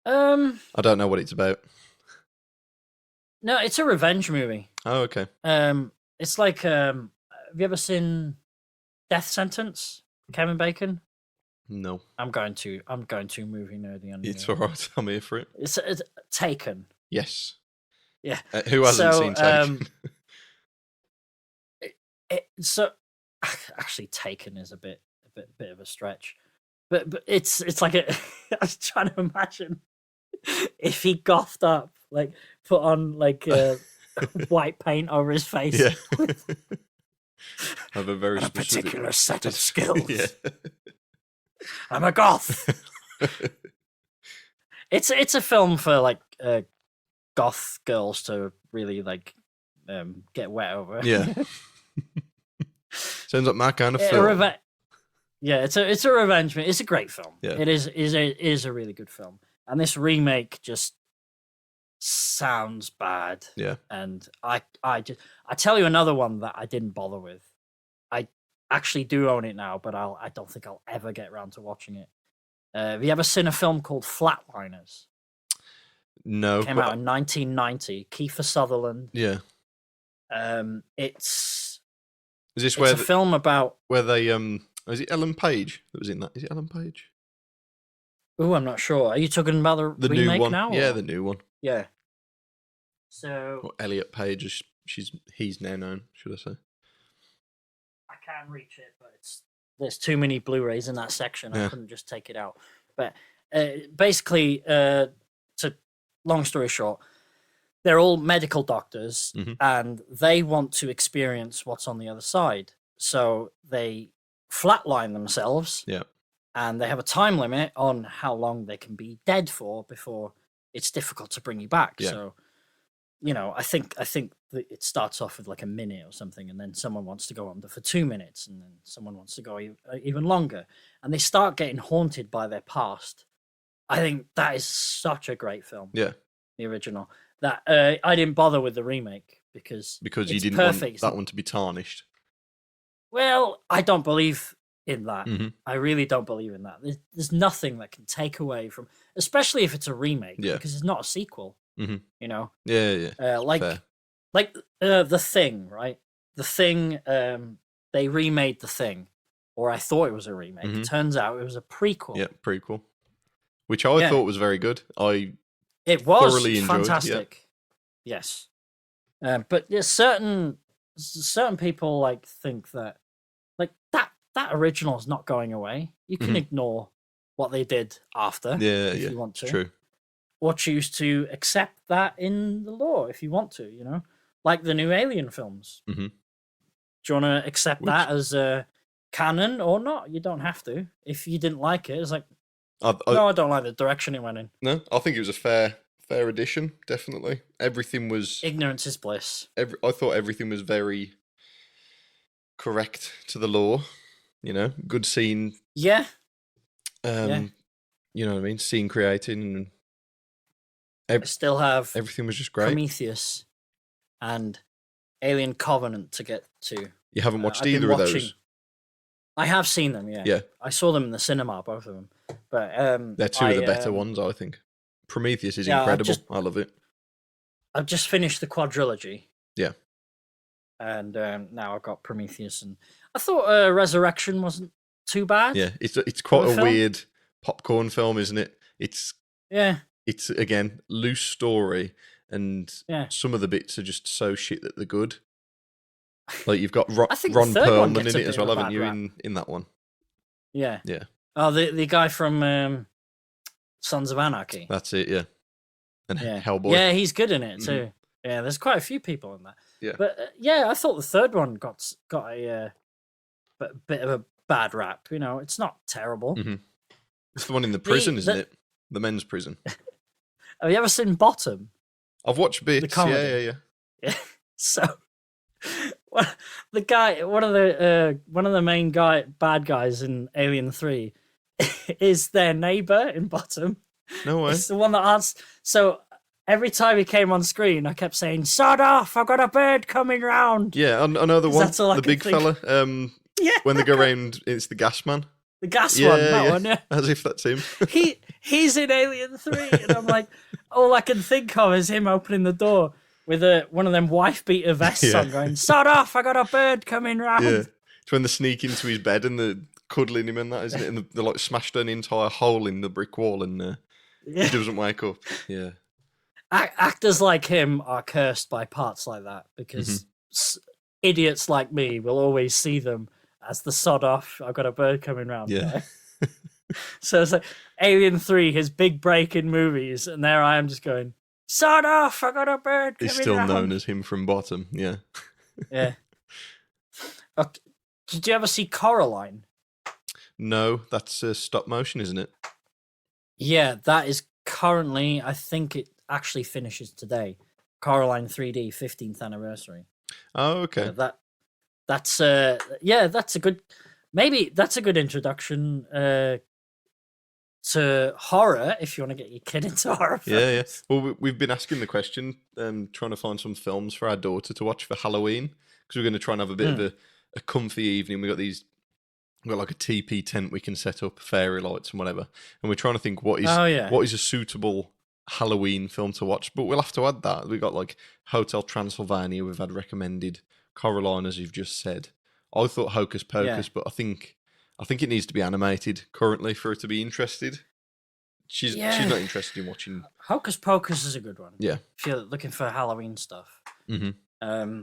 I don't know what it's about. No, it's a revenge movie. Oh, okay. It's like have you ever seen Death Sentence? Kevin Bacon? No. I'm going to movie nerdy on It's all right. I'm here for it. It's Taken. Yes. Yeah. Who hasn't seen Taken? Actually, Taken is a bit of a stretch, but it's like I was trying to imagine if he gothed up, like put on like white paint over his face. Yeah. Have a very particular set of skills. Yeah. I'm a goth. It's a film for like goth girls to really like get wet over. Yeah. Sounds like my kind of film. It's a revenge movie. It's a great film. Yeah. It is a really good film. And this remake just sounds bad. Yeah. And I tell you another one that I didn't bother with. I actually do own it now, but I don't think I'll ever get around to watching it. Have you ever seen a film called Flatliners? No. It came out in 1990. Kiefer Sutherland. Yeah. It's a film about where they is it Ellen Page that was in that? Is it Ellen Page? Oh, I'm not sure. Are you talking about the remake new one now? Yeah, or? the new one. Yeah. So or Elliot Page, as he's now known, should I say? I can reach it, but there's too many Blu-rays in that section. Yeah. I couldn't just take it out. But basically, to long story short, they're all medical doctors, and they want to experience what's on the other side. So they flatline themselves. Yeah. And they have a time limit on how long they can be dead for before it's difficult to bring you back. Yeah. So, you know, I think that it starts off with like a minute or something, and then someone wants to go on for 2 minutes, and then someone wants to go even longer, and they start getting haunted by their past. I think that is such a great film. Yeah. The original. That I didn't bother with the remake because you didn't want that one to be tarnished. Well, I don't believe in that. Mm-hmm. I really don't believe in that. There's nothing that can take away from, especially if it's a remake, because it's not a sequel. Mm-hmm. You know. Yeah. Like The Thing, right? The Thing. They remade The Thing, or I thought it was a remake. Mm-hmm. It turns out it was a prequel. Yeah, prequel, which I thought was very good. It was thoroughly enjoyed, fantastic. Yeah. Yes, but there's certain people like think that like that original is not going away. You can ignore what they did after if you want to. True. Or choose to accept that in the lore if you want to, you know? Like the new Alien films. Mm-hmm. Do you want to accept that as canon or not? You don't have to. If you didn't like it, it's like, no, I don't like the direction it went in. No, I think it was a fair addition, definitely. Everything was... Ignorance is bliss. I thought everything was very correct to the lore, you know? Good scene. Yeah. You know what I mean? Scene creating and... I still have everything was just great. Prometheus and Alien Covenant to get to. You haven't watched either of those? I have seen them, yeah. Yeah. I saw them in the cinema, both of them. But they're two of the better ones, I think. Prometheus is incredible. I love it. I've just finished the quadrilogy. Yeah. And now I've got Prometheus, and I thought Resurrection wasn't too bad. Yeah, it's quite a weird popcorn film, isn't it? It's again loose story, and some of the bits are just so shit that they're good. Like you've got Ron Perlman in it as well, haven't you? In that one. Yeah. Yeah. Oh, the guy from Sons of Anarchy. That's it. Yeah. And Hellboy. Yeah, he's good in it too. Yeah, there's quite a few people in that. Yeah. But I thought the third one got a bit of a bad rap. You know, it's not terrible. Mm-hmm. It's the one in the prison, isn't it? The men's prison. Have you ever seen Bottom? I've watched bits. Yeah. So, the guy, one of the main bad guys in Alien 3, is their neighbor in Bottom. No way. It's the one that asks. So every time he came on screen, I kept saying, "Sod off! I've got a bird coming round." Yeah, I know the one. The big fella. When they go round, it's the gas man. The gas one, yeah. As if that's him. He's in Alien 3, and I'm like, all I can think of is him opening the door with one of them wife beater vests on, going, "Sod off! I got a bird coming round." Yeah, it's when they sneak into his bed and they're cuddling him and that, isn't it? And they're like smashed an entire hole in the brick wall, and he doesn't wake up. Yeah, actors like him are cursed by parts like that because idiots like me will always see them as the sod off. I've got a bird coming round. Yeah. So it's like Alien 3, his big break in movies, and there I am just going, "Sod off! I got a bird coming round." He's still known as him from Bottom. Yeah. Yeah. Okay. Did you ever see Coraline? No, that's stop motion, isn't it? Yeah, that is currently. I think it actually finishes today. Coraline 3D 15th anniversary. Oh, okay. That's a good introduction to horror, if you want to get your kid into horror films. Yeah. Well, we've been asking the question, trying to find some films for our daughter to watch for Halloween, because we're going to try and have a bit of a comfy evening. We've got like a TP tent we can set up, fairy lights and whatever, and we're trying to think what is a suitable Halloween film to watch. But we'll have to add that. We've got like Hotel Transylvania we've had recommended, Coraline, as you've just said. I thought Hocus Pocus, but I think it needs to be animated currently for her to be interested. She's not interested in watching. Hocus Pocus is a good one. Yeah. If you're looking for Halloween stuff. Mm-hmm.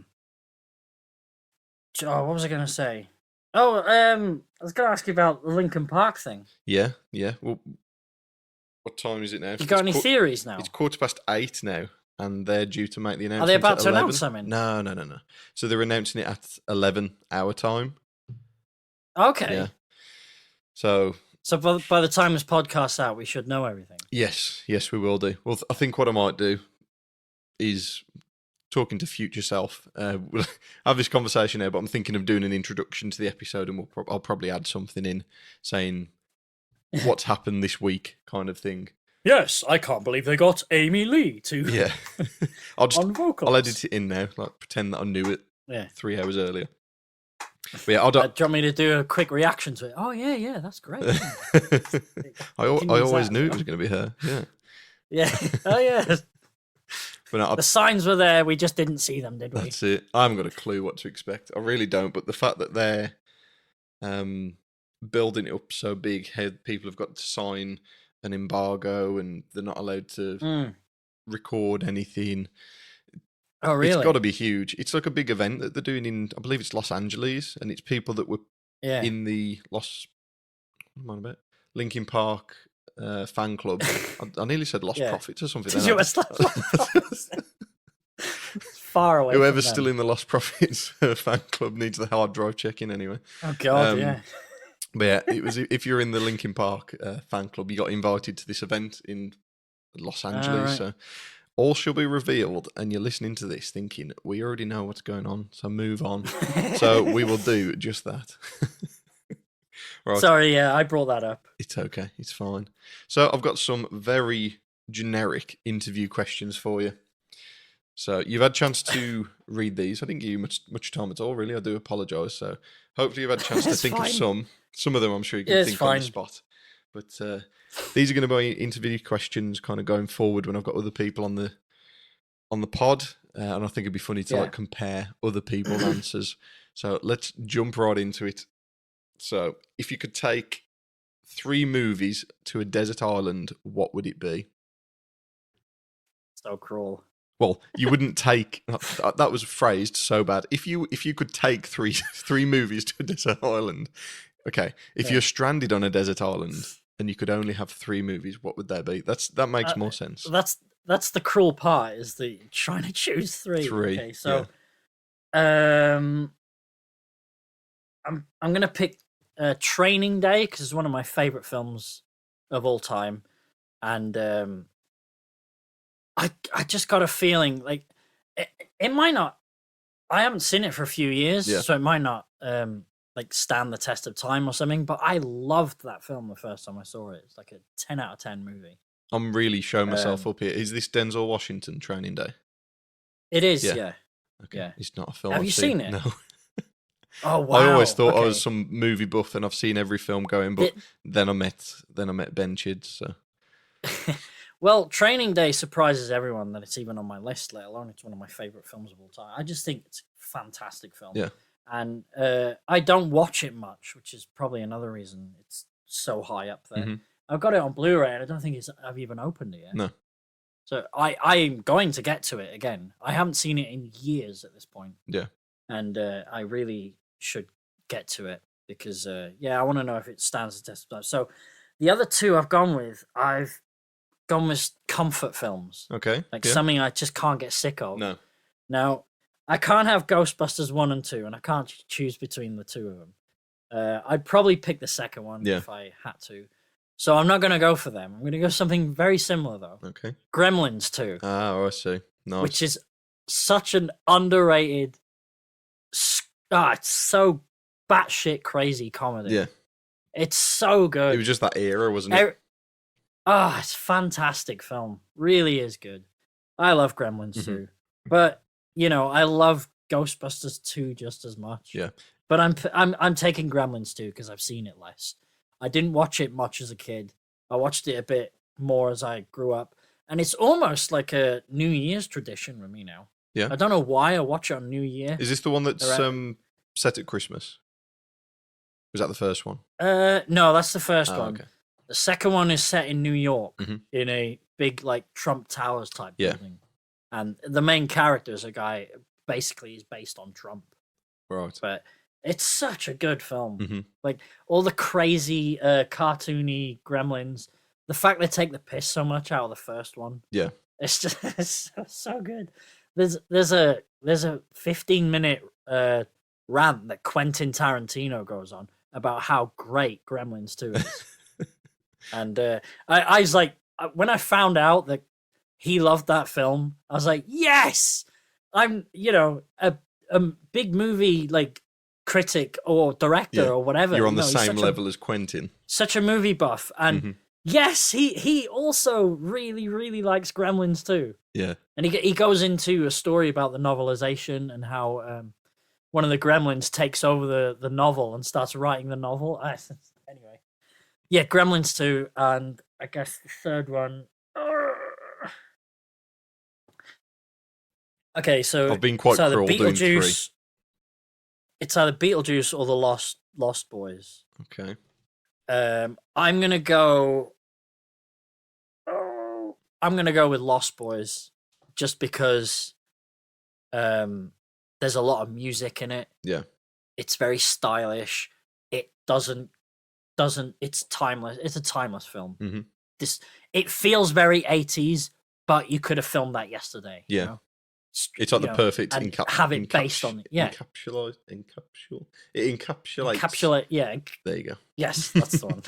What was I going to say? I was going to ask you about the Linkin Park thing. Yeah. Well, what time is it now? You got any theories now? It's 8:15 now, and they're due to make the announcement. Are they about to 11. announce something? No. So they're announcing it at 11 our time. Okay. Yeah. So by the time this podcast's out, we should know everything. Yes, we will do. Well, I think what I might do is talking to future self. We'll have this conversation now, but I'm thinking of doing an introduction to the episode, and I'll probably add something in saying what's happened this week, kind of thing. Yes, I can't believe they got Amy Lee to on vocals. I'll edit it in now, like pretend that I knew it 3 hours earlier. But yeah, do you want me to do a quick reaction to it? Oh yeah, that's great. I always knew it was going to be her. Yeah. Yeah. Oh yeah. But no, the signs were there. We just didn't see them, did we? That's it. I haven't got a clue what to expect. I really don't. But the fact that they're building it up so big, people have got to sign an embargo and they're not allowed to record anything. Oh, really? It's got to be huge. It's like a big event that they're doing in, I believe it's Los Angeles, and it's people that were in the Linkin Park fan club. I nearly said Lost Profits or something. Did you Lost Profits? Far away. Whoever's still in the Lost Profits fan club needs the hard drive check-in anyway. Oh God, yeah. But yeah, it was if you're in the Linkin Park fan club, you got invited to this event in Los Angeles. Right. So all shall be revealed, and you're listening to this thinking, we already know what's going on, so move on. So we will do just that. Right. Sorry, I brought that up. It's okay, it's fine. So I've got some very generic interview questions for you. So you've had a chance to read these. I didn't give you much time at all, really. I do apologise. So hopefully you've had a chance to think of some. Some of them I'm sure you can think on the spot. But these are going to be interview questions kind of going forward when I've got other people on the pod. And I think it'd be funny to like compare other people's answers. So let's jump right into it. So if you could take 3 movies to a desert island, what would it be? So cruel. Well, you wouldn't take that was phrased so bad. If you could take three movies to a desert island, okay. If you're stranded on a desert island and you could only have 3 movies, what would they be? That makes more sense. That's the cruel part, is the trying to choose 3. Okay, so I'm gonna pick Training Day because it's one of my favorite films of all time, and I just got a feeling like it might not. I haven't seen it for a few years, so it might not like stand the test of time or something. But I loved that film the first time I saw it. It's like a 10 out of 10 movie. I'm really showing myself up here. Is this Denzel Washington, Training Day? It is, yeah. Okay. Yeah. It's not a film. Have you seen it? No. Oh wow! I always thought I was some movie buff, and I've seen every film going. But then I met Ben Chids. So. Well, Training Day surprises everyone that it's even on my list, let alone it's one of my favorite films of all time. I just think it's a fantastic film. Yeah. And I don't watch it much, which is probably another reason it's so high up there. Mm-hmm. I've got it on Blu-ray, and I don't think I've even opened it yet. No. So I'm going to get to it again. I haven't seen it in years at this point. Yeah. And I really should get to it because, I want to know if it stands the test of time. So the other 2 I've gone with comfort films. Okay. Like something I just can't get sick of. No. Now, I can't have Ghostbusters 1 and 2, and I can't choose between the 2 of them. I'd probably pick the second one if I had to. So I'm not going to go for them. I'm going to go something very similar, though. Okay. Gremlins 2. Oh, I see. Nice. Which is such an underrated... it's so batshit crazy comedy. Yeah. It's so good. It was just that era, wasn't it? Ah, it's a fantastic film. Really is good. I love Gremlins too. But, you know, I love Ghostbusters 2 just as much. Yeah. But I'm taking Gremlins 2 because I've seen it less. I didn't watch it much as a kid. I watched it a bit more as I grew up. And it's almost like a New Year's tradition with me now. Yeah. I don't know why I watch it on New Year. Is this the one that's set at Christmas? Was that the first one? No, that's the first one. Okay. The second one is set in New York in a big like Trump Towers type building. And the main character is a guy basically is based on Trump. Right. But it's such a good film. Like all the crazy cartoony gremlins. The fact they take the piss so much out of the first one. Yeah. It's just it's so good. There's a 15-minute rant that Quentin Tarantino goes on about how great Gremlins 2 is. And I was like, when I found out that he loved that film, I was like, yes, I'm, you know, a big movie like critic or director or whatever. You're on the same level as Quentin. Such a movie buff. And yes, he also really, really likes Gremlins too. Yeah. And he goes into a story about the novelization and how one of the Gremlins takes over the novel and starts writing the novel. Anyway. Yeah, Gremlins 2, and I guess the third one. Okay, so I've been quite cruel doing 3. It's either Beetlejuice or the Lost Boys. Okay. I'm gonna go. I'm gonna go with Lost Boys, just because. There's a lot of music in it. Yeah. It's very stylish. It doesn't. It's timeless. It's a timeless film. It feels very 80s, but you could have filmed that yesterday. Yeah. You know? It's like the perfect have it based on it. Yeah. It encapsulates. Yeah. There you go. Yes, that's the one.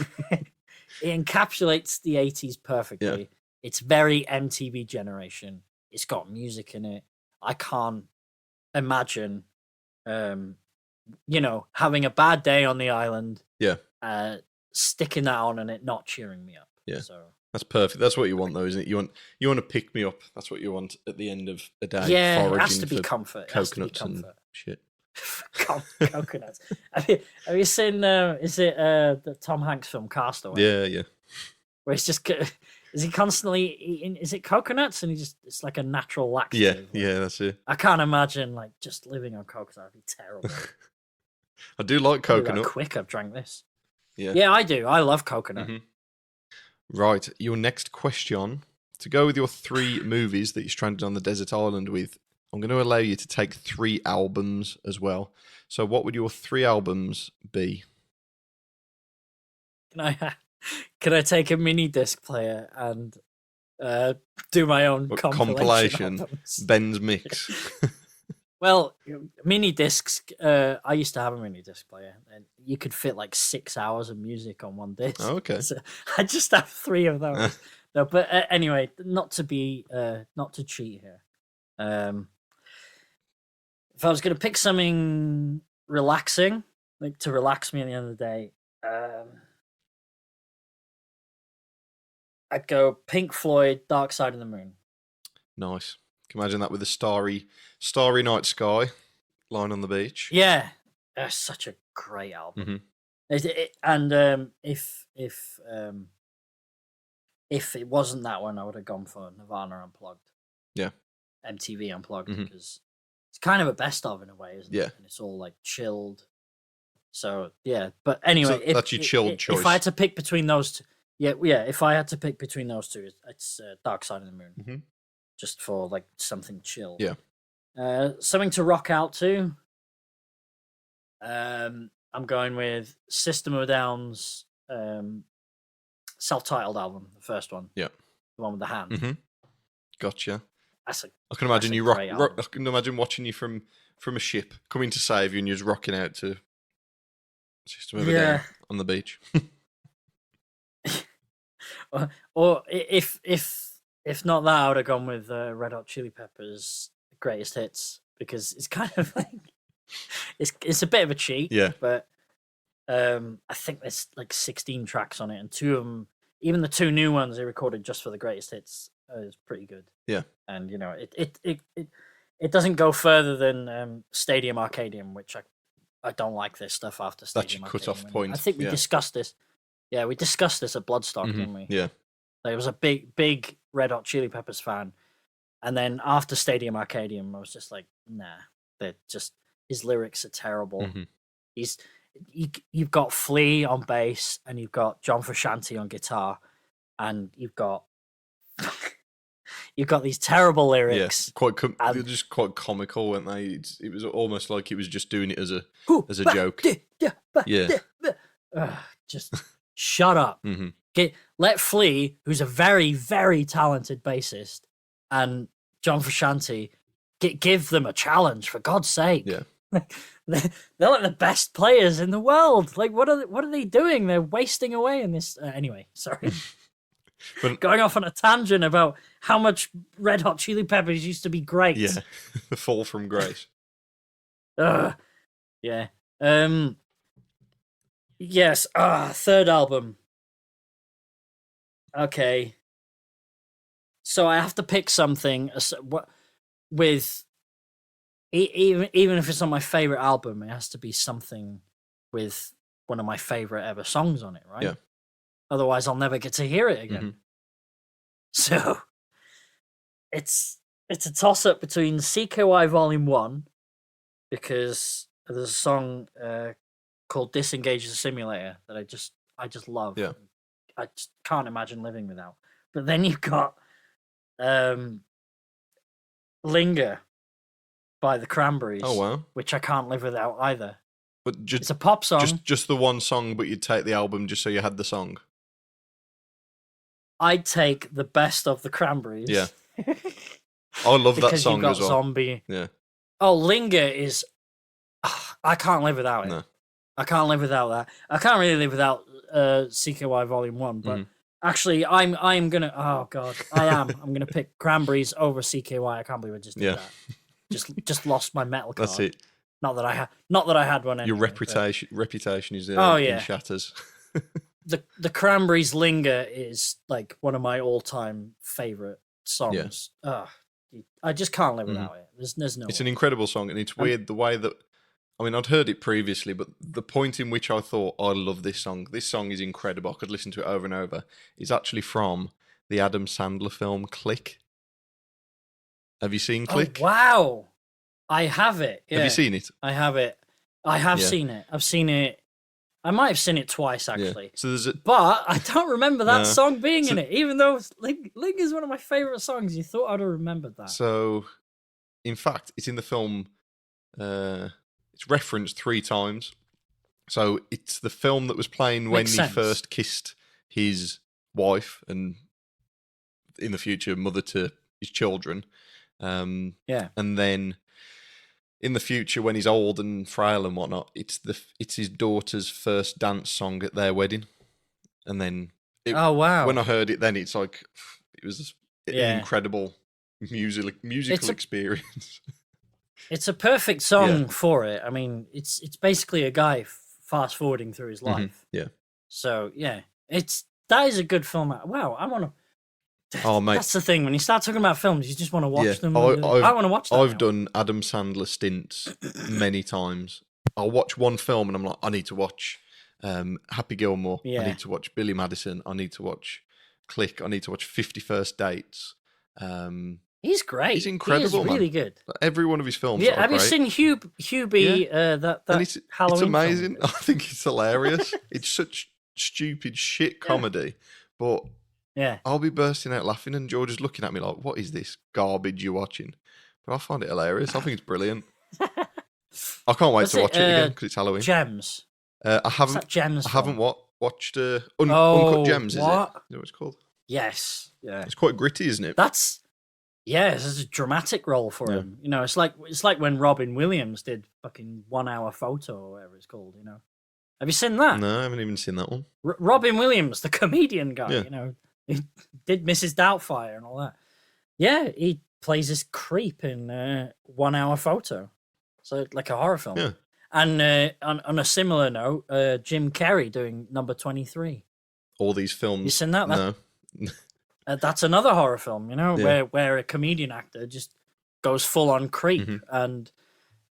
It encapsulates the 80s perfectly. Yeah. It's very MTV generation. It's got music in it. I can't imagine having a bad day on the island. Yeah. Sticking that on and it not cheering me up. Yeah. So that's perfect. That's what you want, though, isn't it? You want to pick me up. That's what you want at the end of a day. Yeah, it has to be comfort. Coconuts and shit. Coconuts. Have you seen? Is it the Tom Hanks film Castaway? Yeah. Where he's just is he constantly eating? Is it coconuts? And it's like a natural laxative. Yeah, that's it. I can't imagine like just living on coconuts. That'd be terrible. I do like coconut. How quick I've drank this. Yeah, I do. I love coconut. Right, your next question. To go with your 3 movies that you're stranded on the desert island with, I'm going to allow you to take 3 albums as well. So what would your 3 albums be? Can I take a mini disc player and do my own compilation albums? Ben's mix. Well, mini discs. I used to have a mini disc player, and you could fit like 6 hours of music on one disc. Oh, okay. So I just have 3 of those. No, but anyway, not to cheat here. If I was going to pick something relaxing, like to relax me at the end of the day, I'd go Pink Floyd, Dark Side of the Moon. Nice. Can you imagine that with a starry night sky lying on the beach? Yeah, that's such a great album. And if it wasn't that one, I would have gone for Nirvana Unplugged. Yeah, MTV Unplugged, because it's kind of a best of in a way, isn't it? And it's all like chilled. So yeah, but anyway, so that's your chilled choice. If I had to pick between those two, if I had to pick between those two, it's Dark Side of the Moon. Just for like something chill. Yeah. Something to rock out to. I'm going with System of a Down's self-titled album, the first one. Yeah. The one with the hand. Gotcha. I can imagine you rock. I can imagine watching you from a ship coming to save you, and you're just rocking out to System of a Down on the beach. or if not that, I would have gone with Red Hot Chili Peppers' Greatest Hits, because it's kind of like it's a bit of a cheat. Yeah. But I think there's like 16 tracks on it, and 2 of them even the 2 new ones they recorded just for the greatest hits is pretty good. Yeah, and it doesn't go further than Stadium Arcadium, which I don't like this stuff after Stadium that's your Arcadium. cut-off point. I think we discussed this. Yeah, we discussed this at Bloodstock, didn't we? Yeah. I was a big Red Hot Chili Peppers fan, and then after Stadium Arcadium, I was just like, nah, they're just his lyrics are terrible. You've got Flea on bass, and you've got John Frusciante on guitar, and you've got these terrible lyrics. Yeah, they're just quite comical, weren't they? It was almost like he was just doing it as a joke. Yeah, just shut up. Let Flea, who's a very, very talented bassist, and John Frusciante give them a challenge, for God's sake. Yeah. They're like the best players in the world. Like, what are they doing? They're wasting away in this. Anyway, sorry. But, going off on a tangent about how much Red Hot Chili Peppers used to be great. Yeah, the fall from grace. Yeah. Yes. Third album. Okay. So I have to pick something with even if it's not my favorite album, it has to be something with one of my favorite ever songs on it, right? Yeah. Otherwise, I'll never get to hear it again. So it's a toss up between CKY Volume 1, because there's a song called "Disengage the Simulator" that I just love. Yeah. I just can't imagine living without. But then you've got "Linger" by the Cranberries. Oh wow! Which I can't live without either. But it's a pop song. Just the one song, but you'd take the album just so you had the song. I'd take the best of the Cranberries. Yeah. I love that song as well. Zombie. Yeah. Oh, Linger is... I can't live without it. No. I can't live without that. I can't really live without CKY Volume 1, but actually, I'm going to... Oh, God. I'm going to pick Cranberries over CKY. I can't believe I just did that. Just lost my metal card. That's it. Not that I had one anyway. Your reputation is in shatters. The Cranberries' Linger is like one of my all-time favorite songs. Yeah. I just can't live without it. There's no. It's an incredible song, and it's weird the way that. I mean, I'd heard it previously, but the point in which I thought, I love this song. This song is incredible. I could listen to it over and over. Is actually from the Adam Sandler film Click. Have you seen Click? Oh, wow. I have it. Yeah. Have you seen it? I have it. I have seen it. I've seen it. I might have seen it twice, actually. Yeah. So but I don't remember that song being in it, even though Ling is one of my favourite songs. You thought I'd have remembered that. So, in fact, it's in the film. It's referenced 3 times. So, it's the film that was playing when he first kissed his wife and, in the future, mother to his children. And then... in the future, when he's old and frail and whatnot, it's his daughter's first dance song at their wedding, and then oh wow! When I heard it, then it's like it was an incredible musical experience. It's a perfect song for it. I mean, it's basically a guy fast forwarding through his life. Yeah. So that is a good film. Wow, I want to. Oh, mate. That's the thing. When you start talking about films, you just want to watch them. I want to watch them. I've done Adam Sandler stints many times. I'll watch one film and I'm like, I need to watch Happy Gilmore. I need to watch Billy Madison. I need to watch Click. I need to watch 50 First Dates. He's great. He's incredible. He's really good. Every one of his films. Yeah, have you seen Hubie? That Halloween. It's amazing. Film? I think it's hilarious. It's such stupid shit comedy, but. Yeah, I'll be bursting out laughing, and George is looking at me like, "What is this garbage you're watching?" But I find it hilarious. I think it's brilliant. I can't wait to watch it again because it's Halloween. Gems. I haven't. Gems. I haven't watched Uncut Gems. Is it? Is that what it's called? Yes. Yeah. It's quite gritty, isn't it? It's a dramatic role for him. You know, it's like when Robin Williams did fucking 1 Hour Photo or whatever it's called. You know, have you seen that? No, I haven't even seen that one. Robin Williams, the comedian guy. You know. He did Mrs. Doubtfire and all that. Yeah, he plays this creep in 1 Hour Photo. So, like a horror film. Yeah. And on a similar note, Jim Carrey doing Number 23. all these films. You seen that? No. That's another horror film, you know, where a comedian actor just goes full on creep, and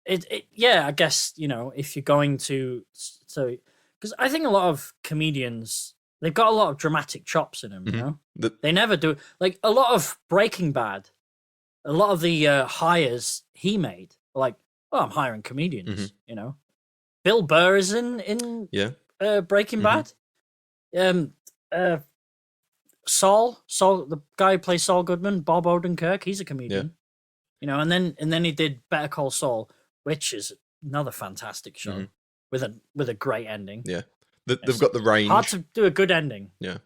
I guess, you know, if you're going to, so because I think a lot of comedians, they've got a lot of dramatic chops in them, you know, they never do, like a lot of Breaking Bad, a lot of the hires he made, like, oh, I'm hiring comedians, you know. Bill Burr is in Breaking Bad. Saul, the guy who plays Saul Goodman, Bob Odenkirk, he's a comedian. You know, and then he did Better Call Saul, which is another fantastic show with a great ending. Yeah, they've got the range. Hard to do a good ending. Yeah.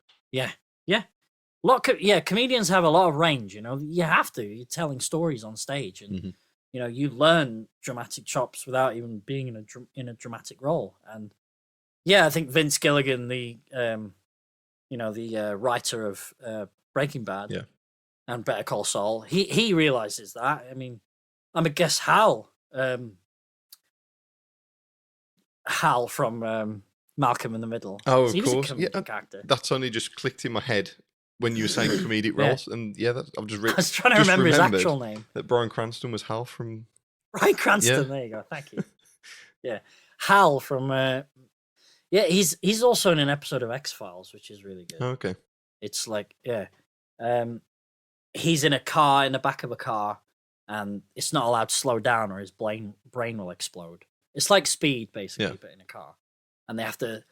Comedians have a lot of range. You know, you have to. You're telling stories on stage, and you know, you learn dramatic chops without even being in a dramatic role. And I think Vince Gilligan, the writer of Breaking Bad and Better Call Saul, he realizes that. I mean, I guess Hal from Malcolm in the Middle. Oh, of he was course. a comedic actor. That's only just clicked in my head when you were saying comedic roles, and I've just I was trying to remember his actual name. That Bryan Cranston was Hal from. Bryan Cranston. There you go. Thank you. Hal from. He's also in an episode of X-Files, which is really good. Oh, okay. It's like he's in a car, in the back of a car, and it's not allowed to slow down or his brain will explode. It's like Speed, basically, but in a car, and they have to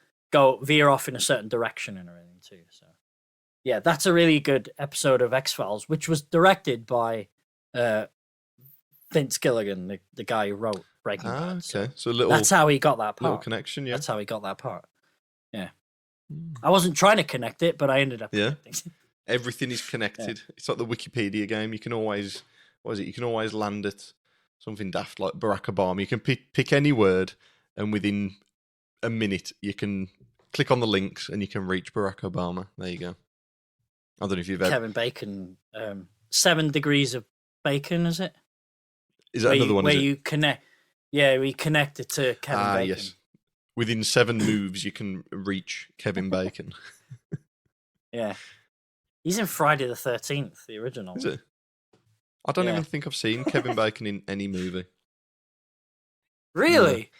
veer off in a certain direction and everything too. So, that's a really good episode of X-Files, which was directed by Vince Gilligan, the guy who wrote Breaking Bad. Okay, so that's how he got that part. Little connection, That's how he got that part. Yeah. I wasn't trying to connect it, but I ended up connecting. Everything is connected. It's like the Wikipedia game. You can always, you can always land at something daft like Barack Obama. You can pick any word, and within a minute, you can click on the links and you can reach Barack Obama. There you go. I don't know if you've ever... Kevin Bacon, 7 Degrees of Bacon, is it? Is that another one? Where you connect... Yeah, we connected to Kevin Bacon. Yes. Within 7 moves, you can reach Kevin Bacon. Yeah. He's in Friday the 13th, the original. Is it? I don't even think I've seen Kevin Bacon in any movie. Really?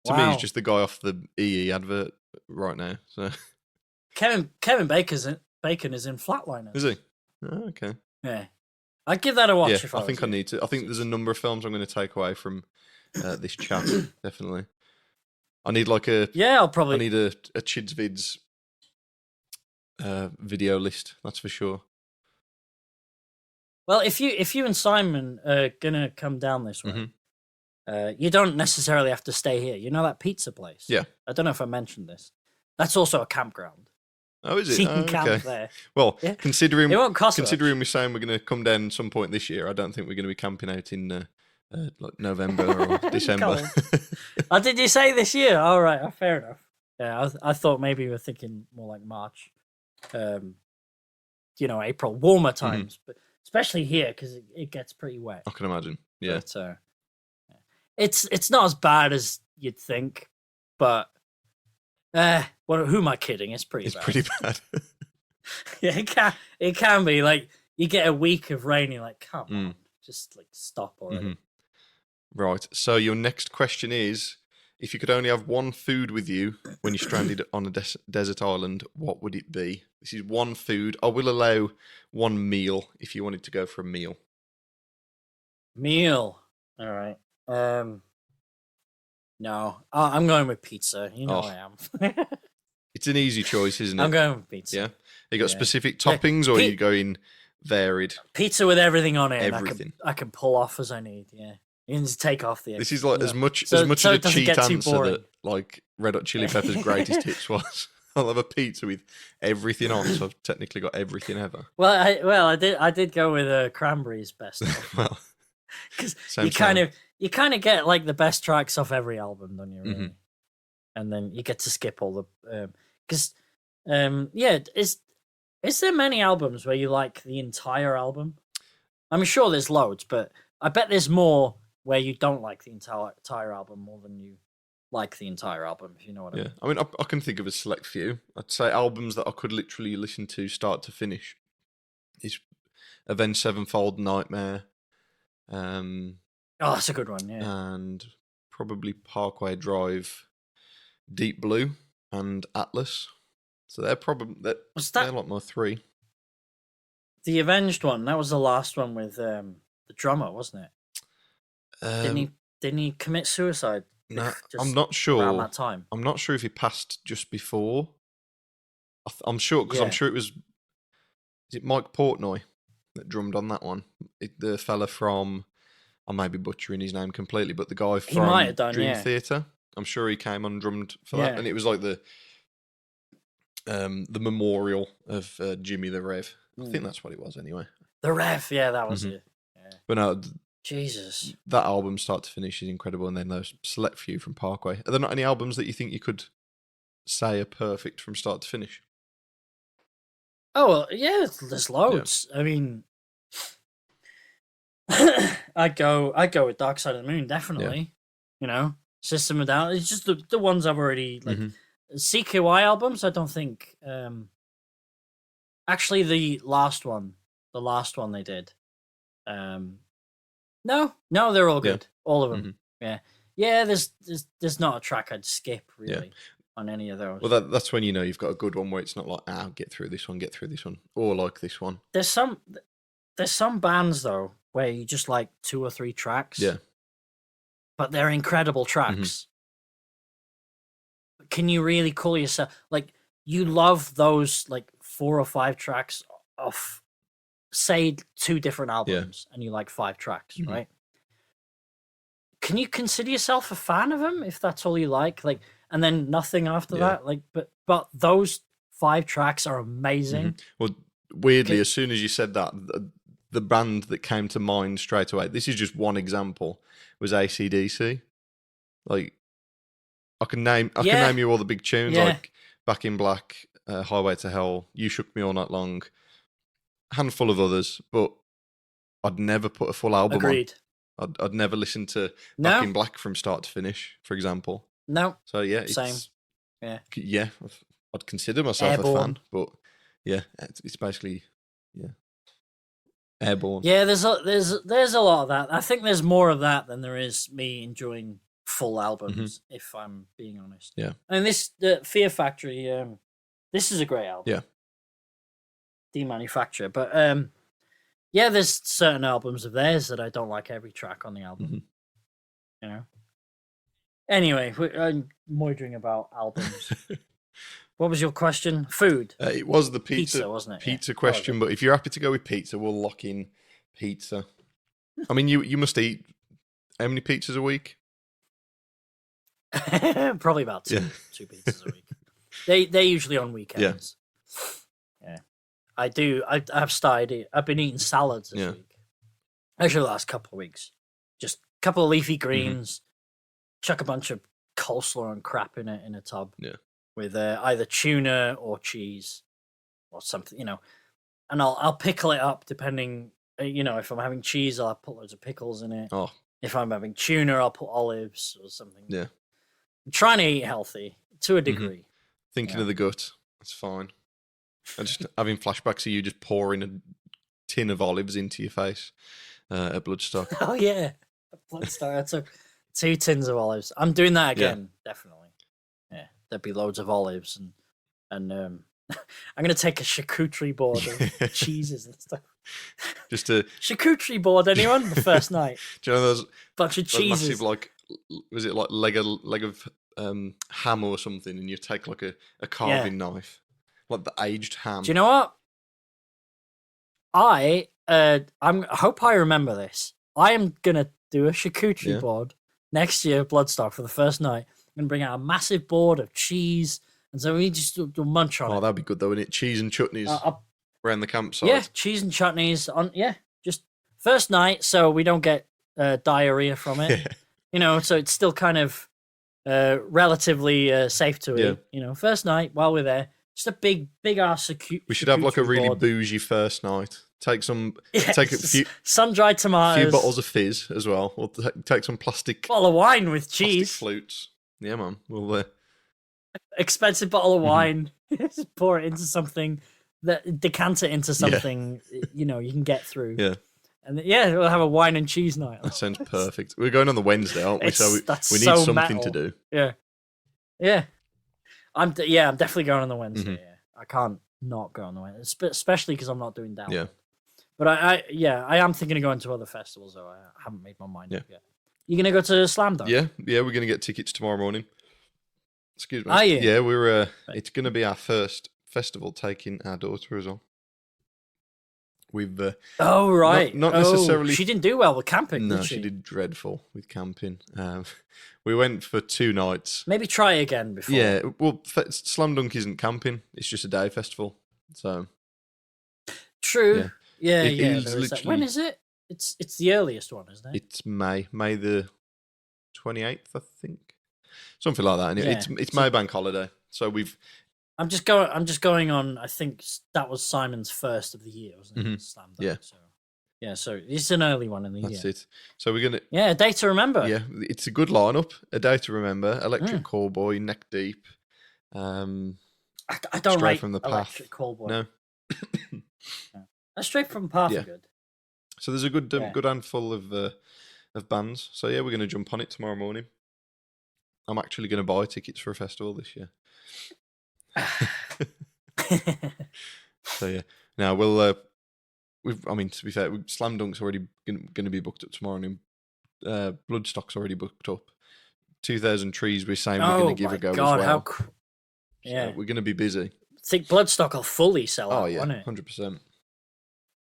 No. To me, he's just the guy off the EE advert right now. So Kevin Bacon is in Flatliners. Is he? Oh, okay. Yeah. I'd give that a watch if I think I need to. I think there's a number of films I'm going to take away from this chat, definitely. I need like a... I need a ChidzVidz video list, that's for sure. Well, if you and Simon are gonna come down this way, you don't necessarily have to stay here. You know that pizza place? Yeah. I don't know if I mentioned this. That's also a campground. Oh, is it? So you can camp okay. there. Well, considering it won't cost considering we're saying we're going to come down at some point this year, I don't think we're going to be camping out in like November or December. Oh, did you say this year? All right, fair enough. Yeah, I thought maybe you were thinking more like March, April, warmer times, but especially here because it gets pretty wet. I can imagine. Yeah, but, it's not as bad as you'd think, but who am I kidding? It's pretty bad. Yeah, it can be like you get a week of rain, you're like, come on, just like stop already. Right. So your next question is, if you could only have one food with you when you're stranded on a desert island, what would it be? This is one food. I will allow one meal if you wanted to go for a meal. Meal. All right. No, I'm going with pizza. You know I am. It's an easy choice, isn't it? I'm going with pizza. Yeah. You got specific toppings, or are you going varied? Pizza with everything on it. Everything. I can pull off as I need. Yeah. You can just take off the. This is like as much of a cheat answer that like Red Hot Chili Peppers' greatest hits was. I'll have a pizza with everything on, so I've technically got everything ever. Well, I did go with cranberries best. Well, because you kind of get like the best tracks off every album, don't you? Really? And then you get to skip all the because is there many albums where you like the entire album? I'm sure there's loads, but I bet there's more where you don't like the entire album more than you like the entire album, if you know what I mean. I mean, I can think of a select few. I'd say albums that I could literally listen to start to finish is Avenged Sevenfold, Nightmare. Oh, that's a good one, yeah. And probably Parkway Drive, Deep Blue, and Atlas. So they're probably they're like my three. The Avenged one, that was the last one with the drummer, wasn't it? Didn't he commit suicide? No, I'm not sure. Around that time, I'm not sure if he passed just before. I'm sure because I'm sure it was. Is it Mike Portnoy that drummed on that one? The fella from, I may be butchering his name completely, but the guy from Dream Theater. I'm sure he came on and drummed for that, and it was like the memorial of Jimmy the Rev. I think that's what it was anyway. The Rev, yeah, that was it. Yeah. But no, Jesus, that album start to finish is incredible, and then those select few from Parkway. Are there not any albums that you think you could say are perfect from start to finish? Oh well, yeah, there's loads. Yeah. I mean, I'd go with Dark Side of the Moon, definitely. Yeah. You know, System of Down. It's just the ones I've already like. CKY albums, I don't think. Actually, the last one they did. No, they're all good. Yeah. All of them. Yeah. There's not a track I'd skip really on any of those. Well, that's when you know you've got a good one where it's not like, I'll get through this one, or like this one. There's some bands though where you just like 2 or 3 tracks. Yeah. But they're incredible tracks. Can you really call yourself like you love those like 4 or 5 tracks of say 2 different albums and you like 5 tracks, right? Can you consider yourself a fan of them if that's all you like? Like, and then nothing after that? Like, but those 5 tracks are amazing. Well, weirdly, as soon as you said that, the band that came to mind straight away, this is just one example, was AC/DC. Like, I can name you all the big tunes, like Back in Black, Highway to Hell, You Shook Me All Night Long, handful of others, but I'd never put a full album on. I'd never listen to Back in Black from start to finish, for example. No. So yeah, same. Yeah, I'd consider myself a fan, but yeah, it's basically Airborne. Yeah, there's a lot of that. I think there's more of that than there is me enjoying full albums, if I'm being honest. Yeah. And the Fear Factory, this is a great album. Yeah. Demanufacture. But yeah, there's certain albums of theirs that I don't like every track on the album. You know? Anyway, I'm moidering about albums. What was your question? Food? It was the pizza wasn't it? Pizza question, but if you're happy to go with pizza, we'll lock in pizza. I mean, you must eat how many pizzas a week? Probably about 2 pizzas a week. They're usually on weekends. Yeah. I've started. I've been eating salads this week. Actually, the last couple of weeks, just a couple of leafy greens. Chuck a bunch of coleslaw and crap in a tub. Yeah. With either tuna or cheese or something, you know, and I'll pickle it up depending. You know, if I'm having cheese, I'll put loads of pickles in it. Oh. If I'm having tuna, I'll put olives or something. Yeah. I'm trying to eat healthy to a degree. Thinking of the gut, that's fine. I'm just having flashbacks of you just pouring a tin of olives into your face at Bloodstock. Oh yeah, Bloodstock. I took 2 tins of olives. I'm doing that again, definitely. Yeah, there'd be loads of olives and I'm gonna take a charcuterie board of cheeses and stuff. Just a charcuterie board, anyone? The first night. Do you know those bunch of cheeses? Massive, like, was it like leg of ham or something? And you take like a carving knife, like the aged ham. Do you know what? I hope I remember this. I am gonna do a charcuterie board next year, Bloodstock, for the first night. I'm gonna bring out a massive board of cheese, and so we just do munch on it. Oh, that'd be good though, wouldn't it? Cheese and chutneys around the campsite. Yeah, cheese and chutneys on. Yeah, just first night, so we don't get diarrhea from it. You know, so it's still kind of relatively safe to eat. You know, first night while we're there, just a big ass. We should have like a really bougie first night. Take a few sun-dried tomatoes, a few bottles of fizz as well. We'll take some plastic bottle of wine with cheese, flutes. Yeah, man. We'll expensive bottle of wine. Just pour it into something, decant it into something you can get through. Yeah. And we'll have a wine and cheese night. That sounds perfect. We're going on the Wednesday, aren't we? So we need so something metal. to do. Yeah. I'm definitely going on the Wednesday. Yeah. I can't not go on the Wednesday, especially because I'm not doing download. Yeah. But I am thinking of going to other festivals, though. I haven't made my mind up yet. You gonna go to Slam Dunk? Yeah, we're gonna get tickets tomorrow morning. Excuse me. Are you? Yeah, we're. It's gonna be our first festival taking our daughter as well. We've. Oh right. Not necessarily. She didn't do well with camping. No, did she did dreadful with camping. We went for 2 nights. Maybe try again before. Yeah, well, Slam Dunk isn't camping; it's just a day festival. So. True. Yeah. When is it? It's the earliest one, isn't it? It's May the 28th, I think, something like that. And it's May bank holiday, so we've. I'm just going on. I think that was Simon's first of the year, wasn't it? Slam Dunk. Yeah. So it's an early one in the year. That's it. So we're gonna. Yeah, a day to remember. Yeah, it's a good lineup. A day to remember. Electric Callboy, Neck Deep. I don't Stray rate from the Path. Electric Callboy. No. Straight from the Path are good. So there's a good handful of bands. So yeah, we're going to jump on it tomorrow morning. I'm actually going to buy tickets for a festival this year. So yeah, now we'll. To be fair, Slam Dunk's already going to be booked up tomorrow, and Bloodstock's already booked up. 2,000 Trees, we're saying we're going to give a go as well. So we're going to be busy. I think Bloodstock will fully sell out, won't it? 100%.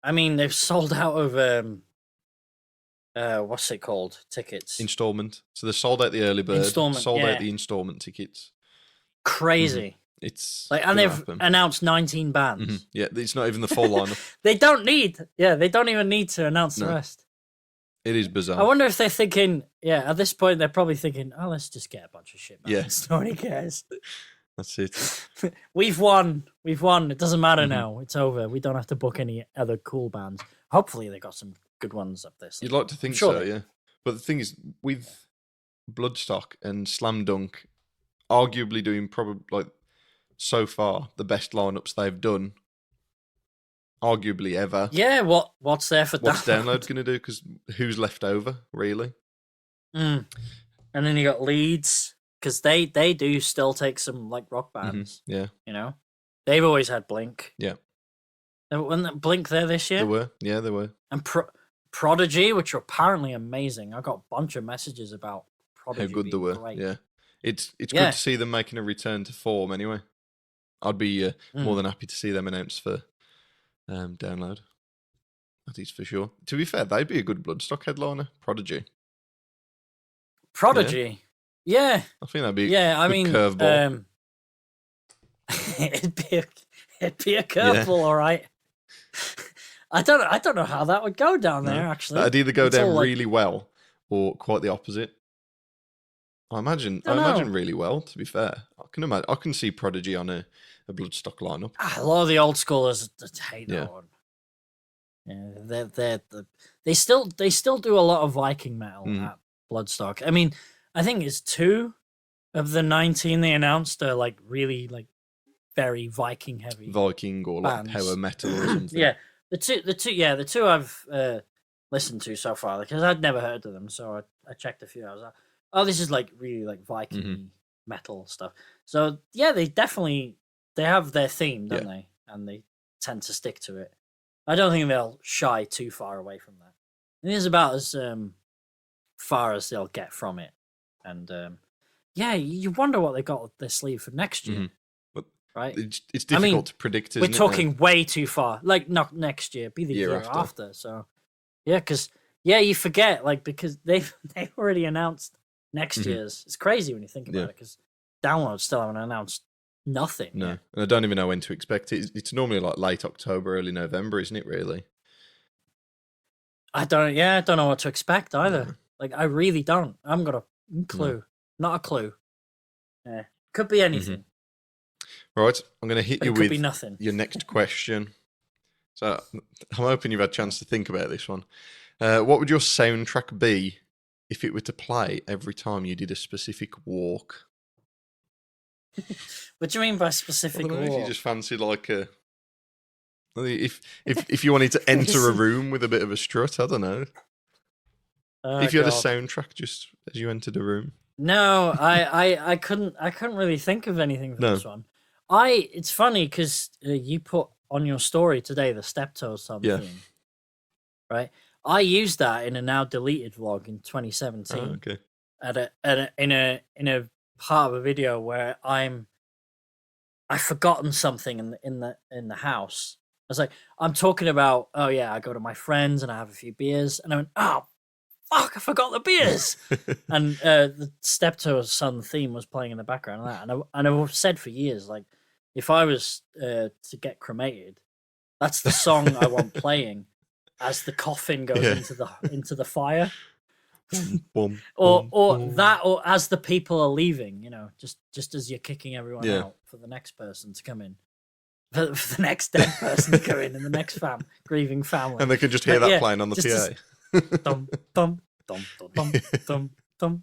I mean, they've sold out of what's it called? Tickets. Installment. So they sold out the early bird. Sold out the installment tickets. Crazy. It's and they've announced 19 bands. Yeah, it's not even the full lineup. They don't even need to announce the rest. It is bizarre. I wonder if they're thinking, at this point they're probably thinking, oh, let's just get a bunch of shit bands. Nobody cares. That's it. We've won. It doesn't matter now. It's over. We don't have to book any other cool bands. Hopefully they got some good ones up this. You'd like to think so, yeah. But the thing is, with Bloodstock and Slam Dunk arguably doing probably so far the best lineups they've done, arguably ever. Yeah, what's there for what's Download going to do? Because who's left over, really? And then you got Leeds. Because they do still take some rock bands. Yeah. They've always had Blink. Yeah. Wasn't Blink there this year? They were. Yeah, they were. And Prodigy, which are apparently amazing. I got a bunch of messages about Prodigy. How good they were. Great. Yeah. It's good to see them making a return to form anyway. I'd be more than happy to see them announced for Download. That is for sure. To be fair, they'd be a good Bloodstock headliner. Prodigy. Yeah, I think that'd be I mean, curveball. it'd be a curveball, all right. I don't know how that would go down there. Actually, that'd either go down really well or quite the opposite. I imagine really well. To be fair, I can see Prodigy on a Bloodstock lineup. A lot of the old schoolers hate that one. Yeah, they still do a lot of Viking metal at Bloodstock. I mean. I think it's 2 of the 19 they announced are really very Viking heavy. Viking or power metal or something. Yeah, the two I've listened to so far because I'd never heard of them, so I checked a few. I was like, oh, this is really Viking metal stuff. So yeah, they have their theme, don't they? And they tend to stick to it. I don't think they'll shy too far away from that. It is about as far as they'll get from it. And you wonder what they got up their sleeve for next year, right? It's difficult to predict. We're talking way too far. Not next year, be the year after. So, because you forget because they've already announced next year's. It's crazy when you think about it because Download still haven't announced nothing. No, and I don't even know when to expect it. It's normally late October, early November, isn't it? Really. I don't know what to expect either. I really don't. I haven't got a clue. Not a clue. Yeah. Could be anything. Right. I'm going to hit you with nothing. Your next question. So I'm hoping you've had a chance to think about this one. What would your soundtrack be if it were to play every time you did a specific walk. What do you mean by specific walk? If you just fancy like a... If you wanted to enter a room with a bit of a strut, I don't know. If you had a soundtrack just as you entered a room. No, I couldn't really think of anything for this one. It's funny because you put on your story today the Steptoe Son theme, right? I used that in a now deleted vlog in 2017. Oh, okay. In a part of a video where I've forgotten something in the house. I was like, I'm talking about, oh yeah, I go to my friends and I have a few beers, and I went, oh fuck, I forgot the beers. And the Steptoe Son theme was playing in the background of that, and I've said for years, like, if I was to get cremated, that's the song I want playing as the coffin goes into the fire. Or as the people are leaving, just as you're kicking everyone out for the next person to come in, for the next dead person to come in, and the next grieving family, and they can just hear that playing on the PA. Dum dum dum dum dum dum.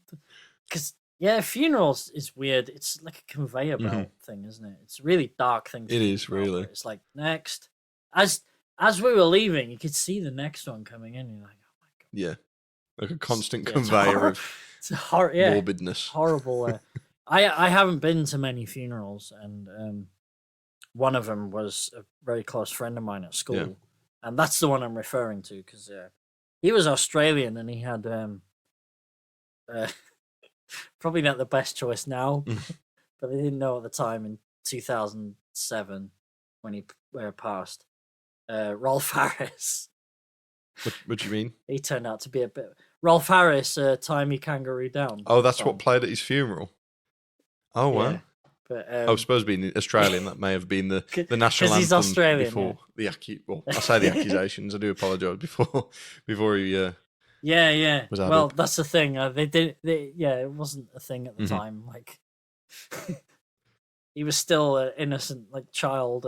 Because funerals is weird. It's like a conveyor belt thing, isn't it? It's a really dark thing. It is really. It's like next, as we were leaving, you could see the next one coming in. You're like, oh my god. Yeah, like a constant conveyor of morbidness. Horrible. I haven't been to many funerals, and one of them was a very close friend of mine at school, and that's the one I'm referring to because he was Australian and he had probably not the best choice now, but they didn't know at the time in 2007 when he passed. Rolf Harris. What do you mean? He turned out to be a bit... Rolf Harris, Tie Me Kangaroo Down. Oh, that's what played at his funeral? Oh, wow. Yeah, but, I was supposed to be Australian. That may have been the national anthem. He's Australian, before the I say the accusations. I do apologise before he was well, that's the thing. It wasn't a thing at the time. Like, he was still an innocent, like, child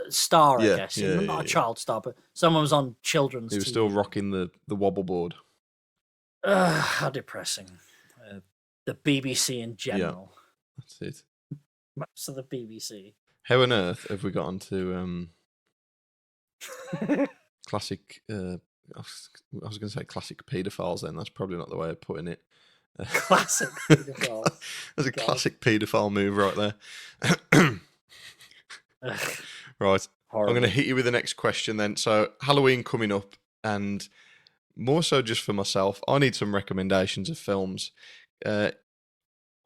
star, I guess. Not a child star, but someone was on children's. He was TV. still rocking the wobble board. How depressing. The BBC in general. Yeah, that's it. Most of the BBC. How on earth have we got onto classic? I was going to say classic paedophiles. Then that's probably not the way of putting it. Classic paedophiles. That's a classic paedophile move right there. Right. Horrible. I'm going to hit you with the next question then. So Halloween coming up, and more so just for myself, I need some recommendations of films. I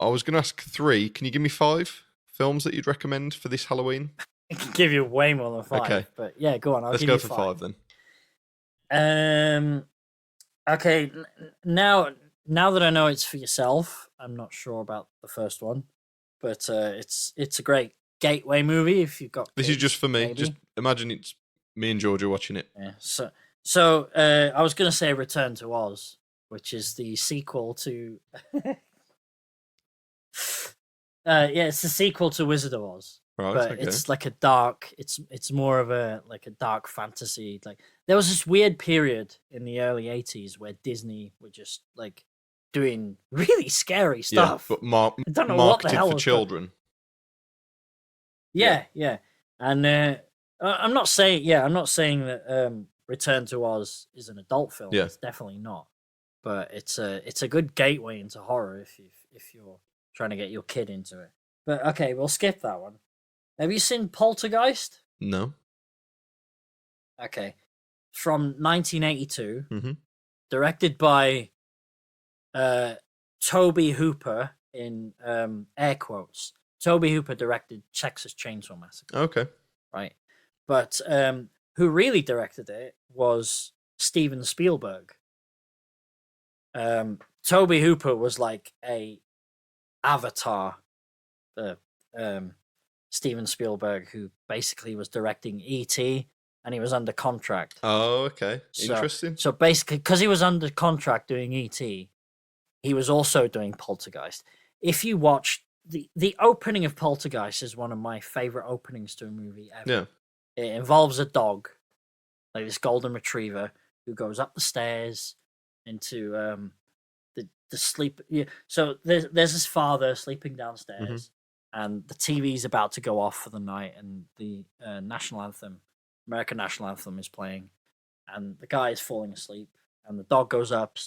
was going to ask 3. Can you give me 5 films that you'd recommend for this Halloween? I can give you way more than 5. Okay. But yeah, go on. Let's go for 5 then. Okay. Now that I know it's for yourself, I'm not sure about the first one, but it's a great gateway movie if you've got kids. This is just for me. Maybe. Just imagine it's me and Georgia watching it. Yeah. So I was going to say Return to Oz, which is the sequel to it's the sequel to Wizard of Oz. Right, but okay. It's like a dark it's more of a dark fantasy. Like, there was this weird period in the early 80s where Disney were just like doing really scary stuff. Yeah, but I don't know marketed what the hell for children. Yeah. And I'm not saying that Return to Oz is an adult film. Yeah. It's definitely not. But it's a good gateway into horror if you're trying to get your kid into it. But okay, we'll skip that one. Have you seen Poltergeist? No. Okay. From 1982, directed by Toby Hooper in air quotes. Toby Hooper directed Texas Chainsaw Massacre. Okay. Right. But who really directed it was Steven Spielberg. Toby Hooper was like a Avatar, Steven Spielberg, who basically was directing E.T., and he was under contract. Oh, okay. Interesting. So basically, because he was under contract doing E.T., he was also doing Poltergeist. If you watch the opening of Poltergeist is one of my favorite openings to a movie ever. Yeah. It involves a dog, like this golden retriever, who goes up the stairs into the sleep. Yeah, so there's his father sleeping downstairs, and the TV's about to go off for the night, and the national anthem, American national anthem, is playing, and the guy is falling asleep, and the dog goes up,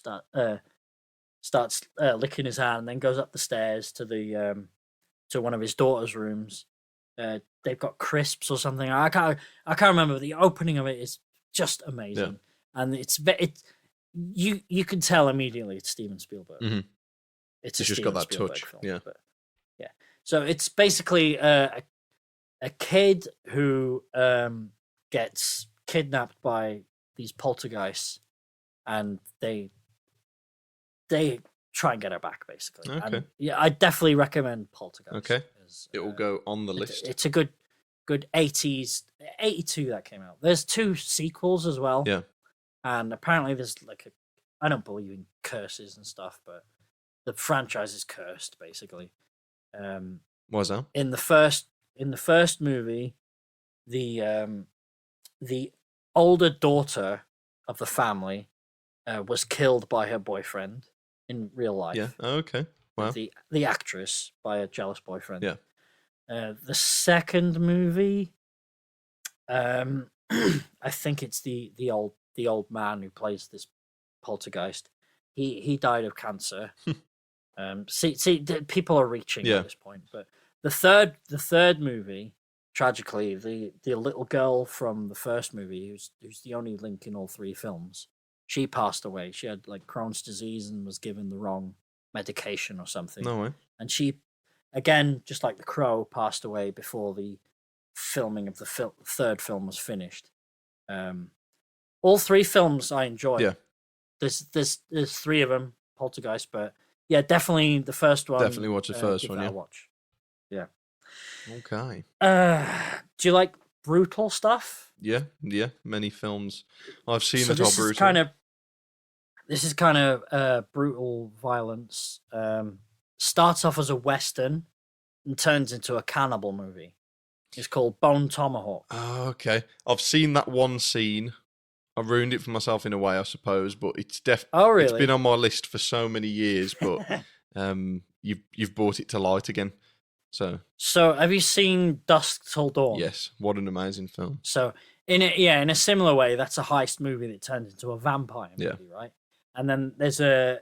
starts licking his hand, and then goes up the stairs to one of his daughter's rooms. They've got crisps or something. I can't remember. But the opening of it is just amazing, and it's you can tell immediately it's Steven Spielberg. It's just got that Spielberg touch, film, yeah. So it's basically a kid who gets kidnapped by these poltergeists, and they try and get her back, basically. Okay. And yeah, I definitely recommend Poltergeist. Okay. It will go on the list. It's a good 80s, 82 that came out. There's 2 sequels as well. Yeah. And apparently there's I don't believe in curses and stuff, but the franchise is cursed, basically. What's that? In the first movie, the older daughter of the family was killed by her boyfriend in real life. Yeah. Oh, okay. Wow. The actress by a jealous boyfriend. Yeah. The second movie, I think it's the old man who plays this poltergeist. He died of cancer. See, people are reaching at this point. But the third movie, tragically, the little girl from the first movie, who's the only link in all 3 films, she passed away. She had Crohn's disease and was given the wrong medication or something. No way. And she, again, just like The Crow, passed away before the filming of the third film was finished. All 3 films I enjoy. Yeah. There's 3 of them, Poltergeist, but yeah, definitely the first one. Definitely watch the first one. Yeah. Watch. Yeah. Okay. Do you like brutal stuff? Yeah. Many films. I've seen so that are brutal. This is kind of brutal violence. Starts off as a Western and turns into a cannibal movie. It's called Bone Tomahawk. Oh, okay. I've seen that one scene. I ruined it for myself in a way, I suppose, but it's really? It's been on my list for so many years, but you've brought it to light again. So have you seen Dusk Till Dawn? Yes. What an amazing film. So in a similar way, that's a heist movie that turns into a vampire movie, right? And then there's a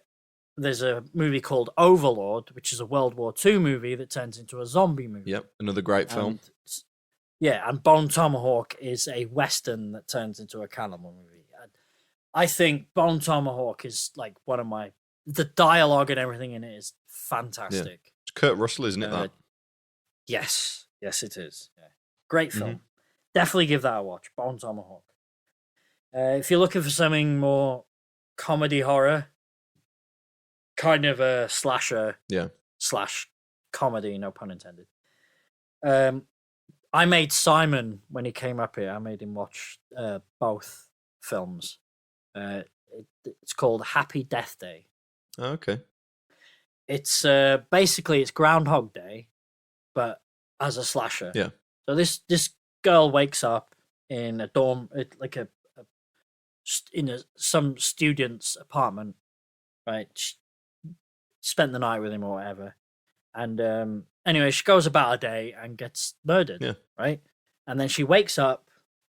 movie called Overlord, which is a World War II movie that turns into a zombie movie. Yep, another great film. And Bone Tomahawk is a Western that turns into a cannibal movie. I think Bone Tomahawk is one of the dialogue and everything in it is fantastic. Yeah. It's Kurt Russell, isn't it? That. Yes, it is. Yeah. Great film. Definitely give that a watch. Bone Tomahawk. If you're looking for something more comedy horror, kind of a slasher, / comedy, no pun intended. I made Simon, when he came up here, I made him watch both films. It's called Happy Death Day. Oh, okay. It's basically it's Groundhog Day, but as a slasher. Yeah. So this girl wakes up in a dorm, some student's apartment, right? She spent the night with him or whatever, and anyway, she goes about her day and gets murdered. Yeah. Right. And then she wakes up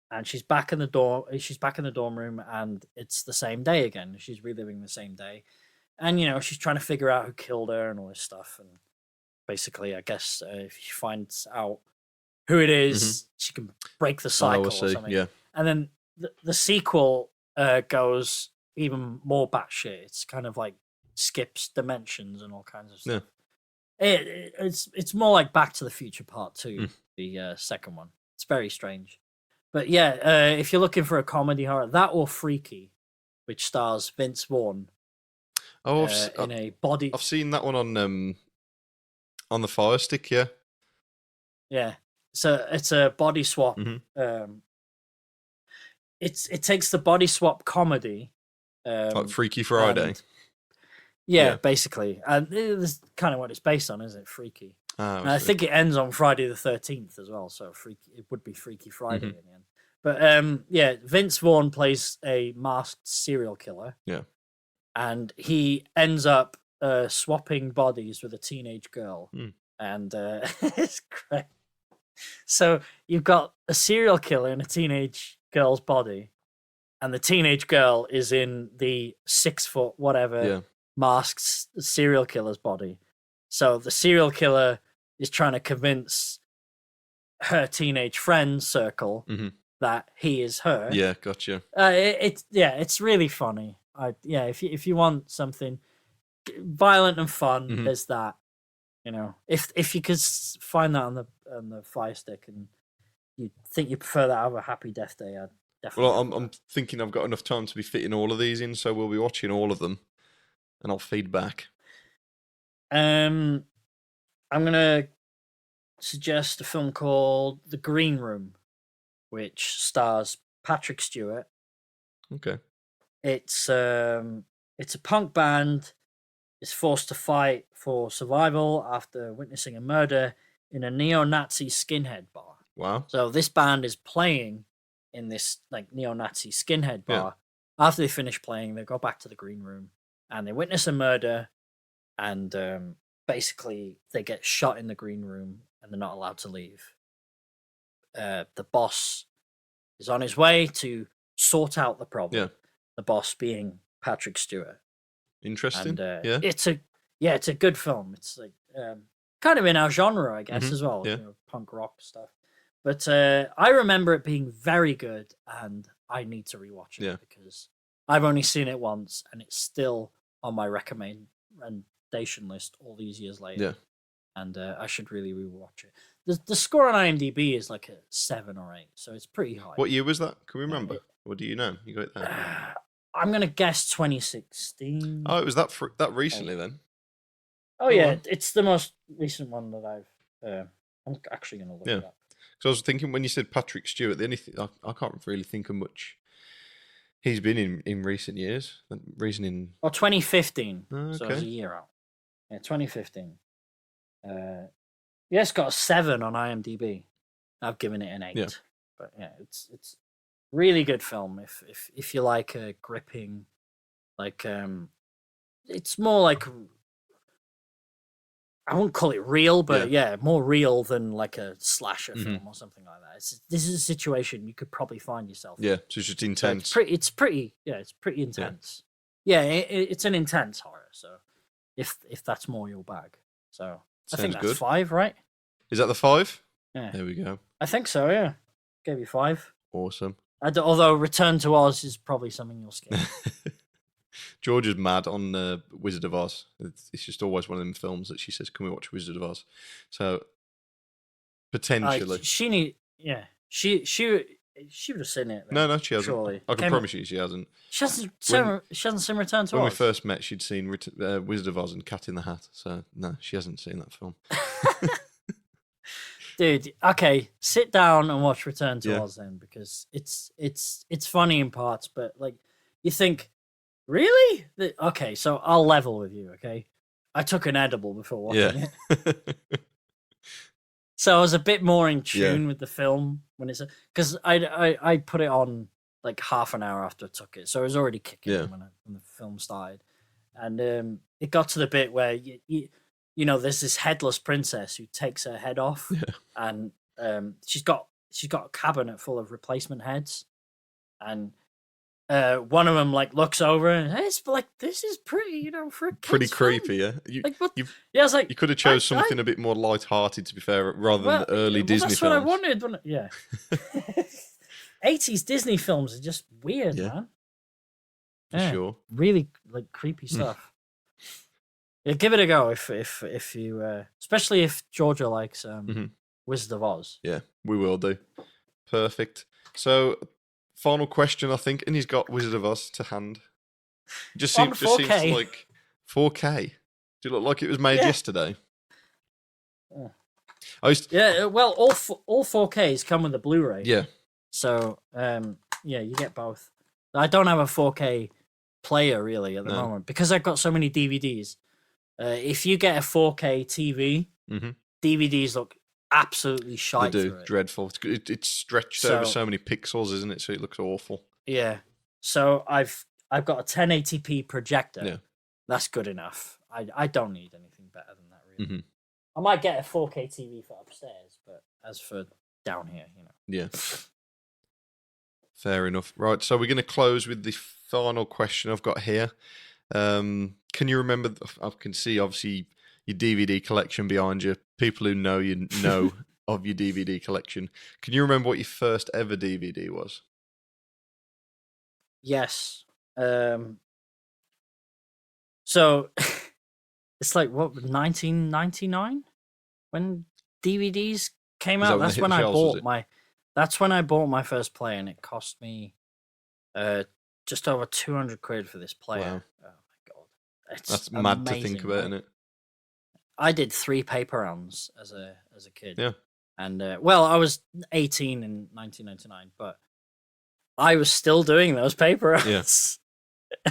and she's back in the dorm room, and it's the same day again. She's reliving the same day, and she's trying to figure out who killed her and all this stuff. And basically, I guess if she finds out who it is, she can break the cycle or something. Yeah. And then the sequel goes even more batshit. It's kind of skips dimensions and all kinds of stuff. Yeah. It's more like Back to the Future Part 2, the second one. It's very strange. But yeah, if you're looking for a comedy horror, that or Freaky, which stars Vince Vaughn. In a body. I've seen that one on the Fire Stick. Yeah. Yeah. So it's a body swap. It takes the body swap comedy. Like Freaky Friday. Yeah, basically, and this is kind of what it's based on, isn't it? Freaky. And I think it ends on Friday the 13th as well, so it would be Freaky Friday in the end. But Vince Vaughn plays a masked serial killer. Yeah. and he ends up swapping bodies with a teenage girl, and it's great. So you've got a serial killer in a teenage girl's body, and the teenage girl is in the 6 foot whatever masked serial killer's body. So the serial killer is trying to convince her teenage friend circle that he is her. Yeah, gotcha. It's really funny. If you want something violent and fun, there's that. You know, if you could find that on the Fire Stick and you think you prefer that over Happy Death Day, I'd definitely. Well, I'm thinking I've got enough time to be fitting all of these in, so we'll be watching all of them, and I'll feed back. I'm gonna suggest a film called The Green Room, which stars Patrick Stewart. Okay. It's a punk band is forced to fight for survival after witnessing a murder in a neo-Nazi skinhead bar. Wow. So this band is playing in this like neo-Nazi skinhead bar. Yeah. After they finish playing, they go back to the green room and they witness a murder, and basically they get shot in the green room and they're not allowed to leave. The boss is on his way to sort out the problem. Yeah. The boss being Patrick Stewart. Interesting. And, it's a good film. It's like kind of in our genre, I guess, as well. Yeah. You know, punk rock stuff. But I remember it being very good, and I need to rewatch it because I've only seen it once, and it's still on my recommendation list all these years later. Yeah. And I should really rewatch it. The score on IMDb is like a 7 or 8, so it's pretty high. What year was that? Can we remember? Or do you know? You got it there? I'm gonna guess 2016. Oh, it was that recently then. Oh yeah, it's the most recent one that I've. I'm actually gonna look it up. So I was thinking when you said Patrick Stewart, the only thing I can't really think of much he's been in recent years. Recent in 2015. Oh, okay. So it was a year out. Yeah, 2015. It's got a 7 on IMDb. I've given it an 8. Yeah. But yeah, it's really good film if you like a gripping, like it's more like, I won't call it real, but more real than like a slasher film or something like that. This is a situation you could probably find yourself in. Yeah, so it's just intense. So it's pretty intense. Yeah, it's an intense horror. So if that's more your bag, so I think that's good. 5, right? Is that the 5? Yeah, there we go. I think so. Yeah, gave you 5. Awesome. Although Return to Oz is probably something you'll skip. George is mad on Wizard of Oz. It's just always one of them films that she says, "Can we watch Wizard of Oz?" So potentially, she would have seen it. No, she hasn't. Surely. I can promise you, she hasn't. She hasn't seen Return to Oz. When we first met, she'd seen Wizard of Oz and Cat in the Hat. So no, she hasn't seen that film. Dude, okay, sit down and watch Return to Oz then, because it's funny in parts, but like you think, really? Okay, so I'll level with you. Okay, I took an edible before watching it, so I was a bit more in tune with the film when it's because I put it on like half an hour after I took it, so it was already kicking when the film started, and it got to the bit where you know, there's this headless princess who takes her head off, and she's got a cabinet full of replacement heads, and one of them like looks over and it's like, this is pretty, you know, for a kid's pretty film. creepy, yeah. I was like, you could have chose something a bit more light-hearted, to be fair, rather than the early Disney that's films. That's what I wanted. Yeah, 80s Disney films are just weird, man. For sure, really like creepy stuff. Yeah, give it a go if you, especially if Georgia likes Wizard of Oz. Yeah, we will do. Perfect. So, final question, I think, and he's got Wizard of Oz to hand. Just seems like 4K. Do it look like it was made yesterday? Well, all 4Ks come with a Blu-ray. Yeah. So, you get both. I don't have a 4K player really at the moment because I've got so many DVDs. If you get a 4K TV, DVDs look absolutely shite. They do, dreadful. It's stretched over so many pixels, isn't it? So it looks awful. Yeah. So I've I've got a 1080p projector. Yeah. That's good enough. I don't need anything better than that, really. Mm-hmm. I might get a 4K TV for upstairs, but as for down here, Yeah. Fair enough. Right, so we're going to close with the final question I've got here. Can you remember? I can see obviously your DVD collection behind you. People who know you know of your DVD collection. Can you remember what your first ever DVD was? Yes. So it's like what 1999 when DVDs came out. That's when I bought my. That's when I bought my first player, and it cost me just over 200 quid for this player. Wow. Oh my god, that's mad to think about, isn't it? I did 3 paper rounds as a kid. Yeah. And well, I was 18 in 1999, but I was still doing those paper rounds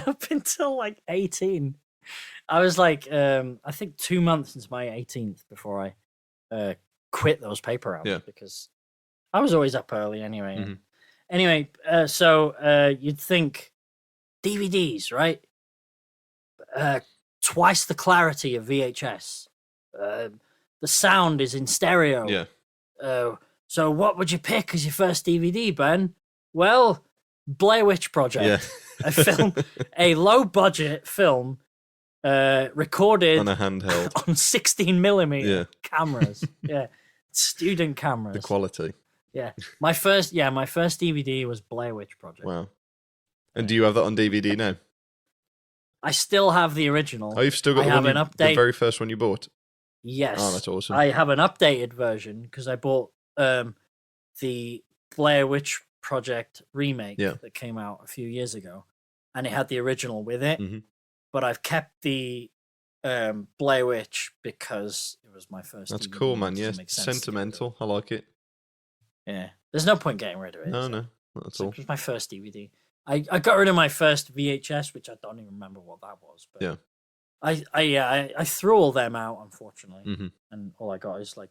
up until like 18. I was like, I think 2 months into my 18th before I quit those paper rounds because I was always up early anyway. Mm-hmm. Anyway, so you'd think DVDs, right? Twice the clarity of VHS. The sound is in stereo. Yeah. So what would you pick as your first DVD, Ben? Well, Blair Witch Project. Yeah. A low-budget film recorded on a handheld on 16mm cameras. Yeah, student cameras. The quality. Yeah, my first DVD was Blair Witch Project. Wow. And do you have that on DVD now? I still have the original. Oh, you've still got the very first one you bought? Yes. Oh, that's awesome. I have an updated version because I bought the Blair Witch Project remake that came out a few years ago, and it had the original with it. Mm-hmm. But I've kept the Blair Witch because it was my first. That's DVD. cool, man. Yes, sentimental. I like it. Yeah, there's no point getting rid of it. No, not at all. It was my first DVD. I got rid of my first VHS, which I don't even remember what that was. But yeah. I threw all them out, unfortunately, mm-hmm. and all I got is like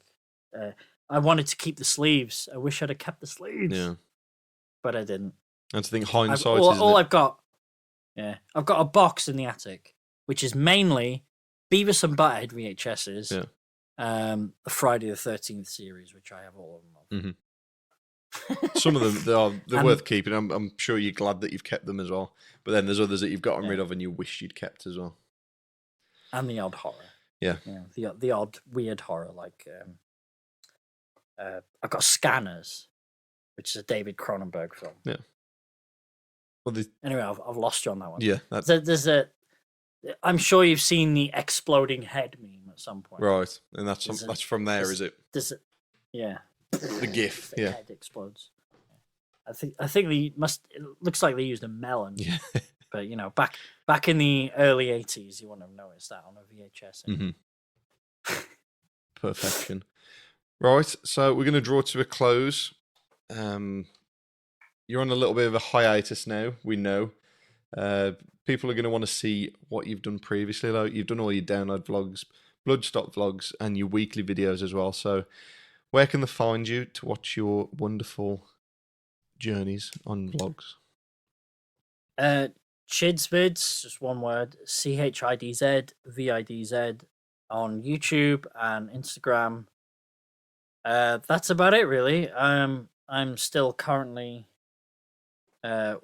I wanted to keep the sleeves. I wish I'd have kept the sleeves. Yeah, but I didn't. That's the thing. Hindsight. All I've got. Yeah, I've got a box in the attic, which is mainly Beavis and Butthead VHSs. Yeah. The Friday the 13th series, which I have all of them of. Mm-hmm. Some of them they're worth keeping. I'm sure you're glad that you've kept them as well. But then there's others that you've gotten rid of and you wish you'd kept as well. And the odd horror. Yeah. The odd weird horror, like I've got Scanners, which is a David Cronenberg film. Yeah. Well, anyway, I've lost you on that one. Yeah. There's I'm sure you've seen the exploding head meme at some point. Right, and that's from there, is it? Yeah. The GIF. The head explodes. I think it looks like they used a melon. Yeah. But back in the early 80s, you wouldn't have noticed that on a VHS. Mm-hmm. Perfection. Right, so we're going to draw to a close. You're on a little bit of a hiatus now. We know. People are going to want to see what you've done previously. Like you've done all your download vlogs, Bloodstock vlogs, and your weekly videos as well. So, where can they find you to watch your wonderful journeys on vlogs? ChidzVidz, just one word, ChidzVidz on YouTube and Instagram. That's about it, really. I'm still currently. I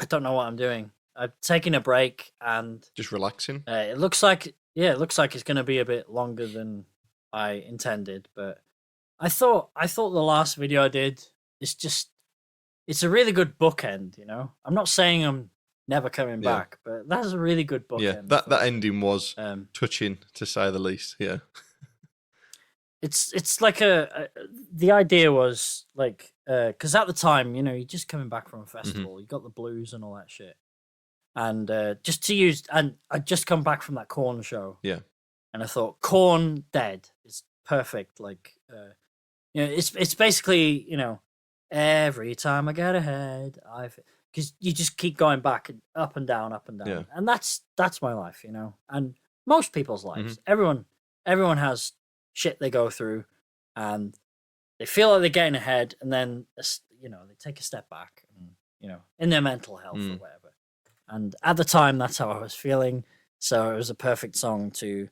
don't know what I'm doing. I've taken a break and just relaxing. It looks like it's going to be a bit longer than I intended, but I thought the last video I did is it's a really good bookend. I'm not saying I'm never coming back, but that's a really good bookend. Yeah, that ending was touching, to say the least. Yeah. It's like the idea was like because at the time you're just coming back from a festival, you got the blues and all that shit, and I just come back from that Korn show, and I thought Korn dead is perfect, like it's basically every time I get ahead because you just keep going back and up and down, and that's my life, and most people's lives, everyone has shit they go through and they feel like they're getting ahead and then they take a step back and in their mental health or whatever, And at the time, that's how I was feeling. So it was a perfect song to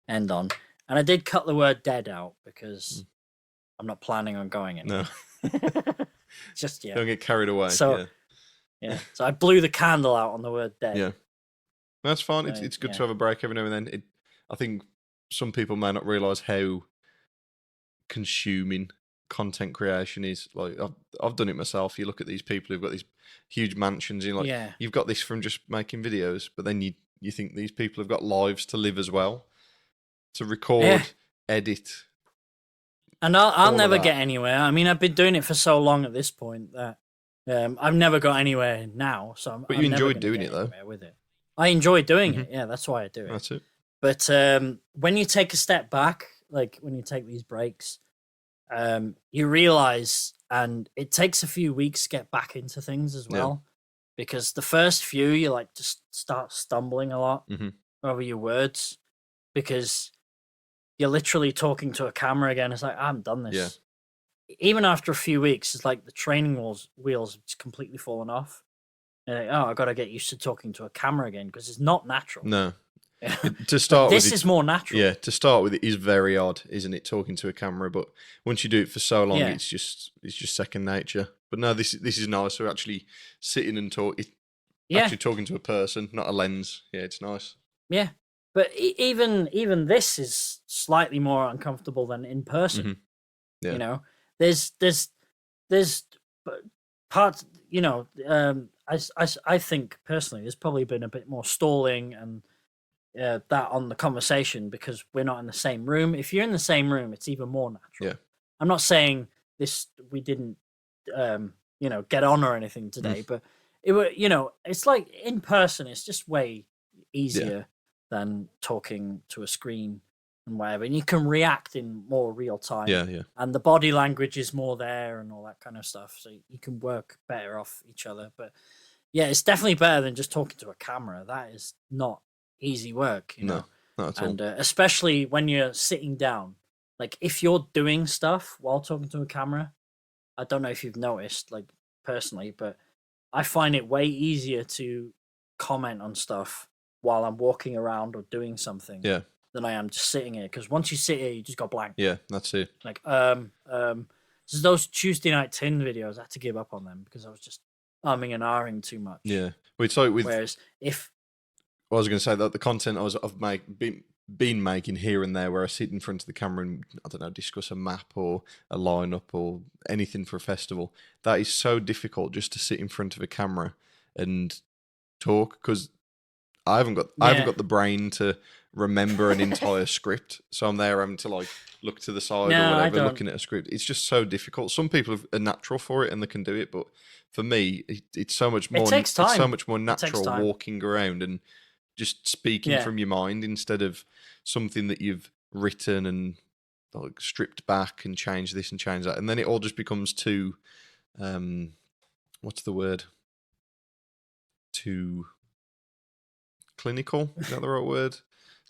end on. And I did cut the word dead out because I'm not planning on going anywhere. No. Just yet. Don't get carried away. So, yeah. So I blew the candle out on the word dead. Yeah. That's fine. So, it's good to have a break every now and then. I think some people may not realise how consuming content creation is. Like I've done it myself. You look at these people who've got these huge mansions, and you've got this from just making videos, but then you think these people have got lives to live as well, to record, edit, and I'll never get anywhere. I mean, I've been doing it for so long at this point that I've never got anywhere now. So but you enjoyed doing it though. With it, I enjoy doing it. Yeah, that's why I do it. That's it. But when you take a step back, like when you take these breaks, you realize, and it takes a few weeks to get back into things as well, because the first few you like just start stumbling a lot over your words because you're literally talking to a camera again. It's like, I haven't done this. Even after a few weeks, it's like the training wheels have just completely fallen off. And like, I got to get used to talking to a camera again because it's not natural. No. To start this is more natural. Yeah, to start with, it is very odd, isn't it, talking to a camera? But once you do it for so long, it's just second nature. But no, this is nice. We're actually sitting and actually talking to a person, not a lens. Yeah, it's nice. Yeah, but even this is slightly more uncomfortable than in person. Yeah. You know, there's parts. You know, I think personally, there's probably been a bit more stalling and. That on the conversation because we're not in the same room. If you're in the same room, it's even more natural. Yeah. I'm not saying we didn't get on or anything today, but it were it's like in person. It's just way easier than talking to a screen and whatever, and you can react in more real time. Yeah. And the body language is more there and all that kind of stuff, so you can work better off each other. But yeah, it's definitely better than just talking to a camera. That is not easy work, No, not at all. And especially when you're sitting down, like if you're doing stuff while talking to a camera, I don't know if you've noticed, like personally, but I find it way easier to comment on stuff while I'm walking around or doing something than I am just sitting here. Because once you sit here, you just go blank. Yeah, that's it. Like so those Tuesday Night Tin videos, I had to give up on them because I was just umming and ahhing too much. Yeah, it's like whereas if I was going to say that the content I've been making here and there, where I sit in front of the camera and I don't know, discuss a map or a lineup or anything for a festival, that is so difficult just to sit in front of a camera and talk because I haven't got the brain to remember an entire script, so I'm there having to like look to the side or whatever, looking at a script. It's just so difficult. Some people are natural for it and they can do it, but for me, it's so much more. It takes time. It's so much more natural walking around and just speaking from your mind instead of something that you've written and like stripped back and changed this and changed that, and then it all just becomes too, what's the word? Too clinical. Is that the right word?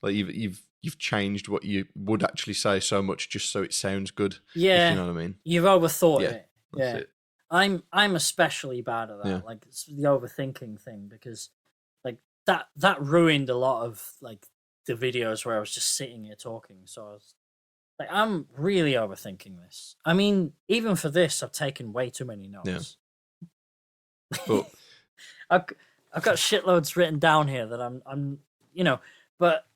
Like you've changed what you would actually say so much just so it sounds good. Yeah, if you know what I mean. You've overthought it. That's it. I'm especially bad at that. Yeah. Like it's the overthinking thing because like that ruined a lot of like the videos where I was just sitting here talking. So I was like, I'm really overthinking this. I mean, even for this, I've taken way too many notes. Yeah. But I've got shitloads written down here that I'm but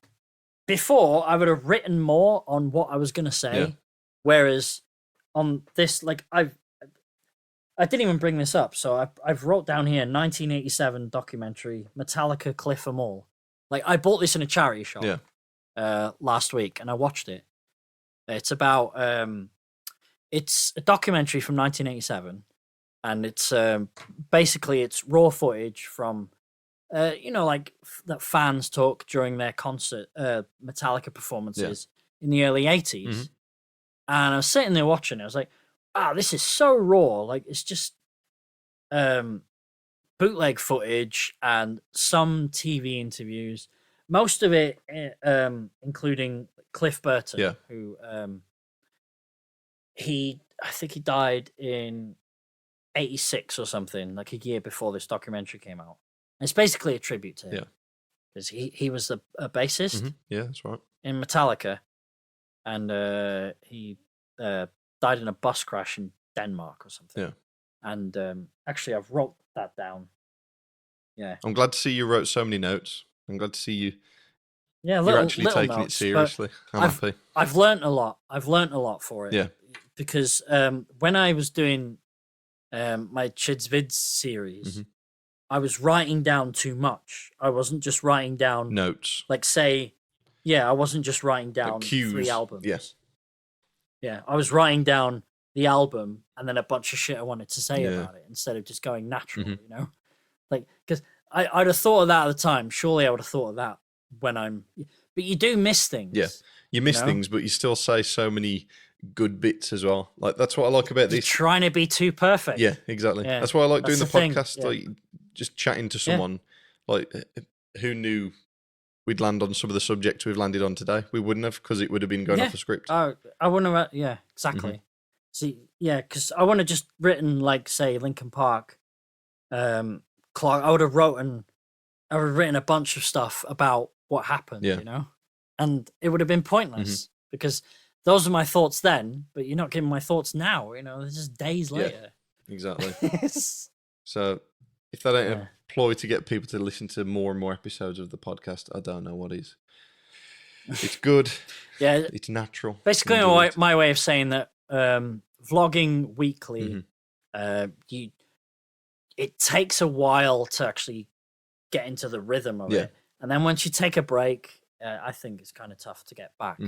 before I would have written more on what I was gonna say, whereas on this, like I didn't even bring this up, so I've wrote down here 1987 documentary Metallica Cliff 'Em All. Like I bought this in a charity shop last week and I watched it. It's about it's a documentary from 1987 and it's basically it's raw footage from like that fans took during their concert Metallica performances in the early 80s. Mm-hmm. And I was sitting there watching it. I was like, this is so raw. Like it's just bootleg footage and some TV interviews. Most of it including Cliff Burton, who I think he died in 86 or something, like a year before this documentary came out. It's basically a tribute to him. Yeah. Because he was a bassist. Mm-hmm. Yeah, that's right. In Metallica. And he died in a bus crash in Denmark or something. Yeah. And actually, I've wrote that down. Yeah. I'm glad to see you wrote so many notes. I'm glad to see you. Yeah, you're actually taking notes, it seriously. I'm happy. I've learned a lot. I've learned a lot for it. Yeah. Because when I was doing my ChidzVidz series, I was writing down too much. I wasn't just writing down notes. Like, say, I wasn't just writing down like cues. 3 albums. Yes. Yeah, I was writing down the album and then a bunch of shit I wanted to say about it instead of just going natural, you know? Like, because I'd have thought of that at the time. Surely I would have thought of that when I'm... But you do miss things. Yeah, you miss things, but you still say so many good bits as well. Like, that's what I like about this. Trying to be too perfect. Yeah, exactly. Yeah. That's why I like doing the podcast. Yeah. Like, just chatting to someone. Like, who knew we'd land on some of the subjects we've landed on today? We wouldn't have, because it would have been going off a script. I wouldn't have... Yeah, exactly. See, because I would have just written, like, say, Linkin Park, Clark. I would have written a bunch of stuff about what happened, you know? And it would have been pointless, because those are my thoughts then, but you're not giving my thoughts now, you know? It's just days later. Exactly. So, if that ain't a ploy to get people to listen to more and more episodes of the podcast, I don't know what is. It's good. It's natural. Basically, my way of saying that vlogging weekly, it takes a while to actually get into the rhythm of it, and then once you take a break, I think it's kind of tough to get back.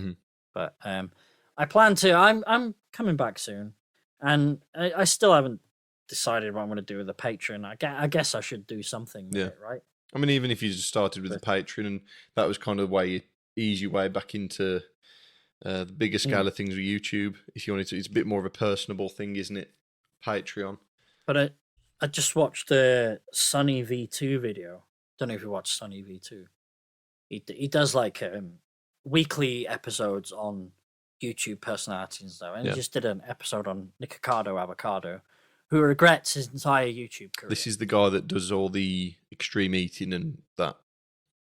But I plan to. I'm coming back soon, and I still haven't decided what I'm going to do with the Patreon. I guess I should do something with it, right? I mean, even if you just started with the Patreon, and that was kind of the way you ease your way back into the bigger scale of things with YouTube. If you wanted to, it's a bit more of a personable thing, isn't it? Patreon. But I just watched the Sunny V2 video. Don't know if you watched Sunny V2. He does like weekly episodes on YouTube personalities and stuff. And he just did an episode on Nikocado Avocado, who regrets his entire YouTube career. This is the guy that does all the extreme eating and that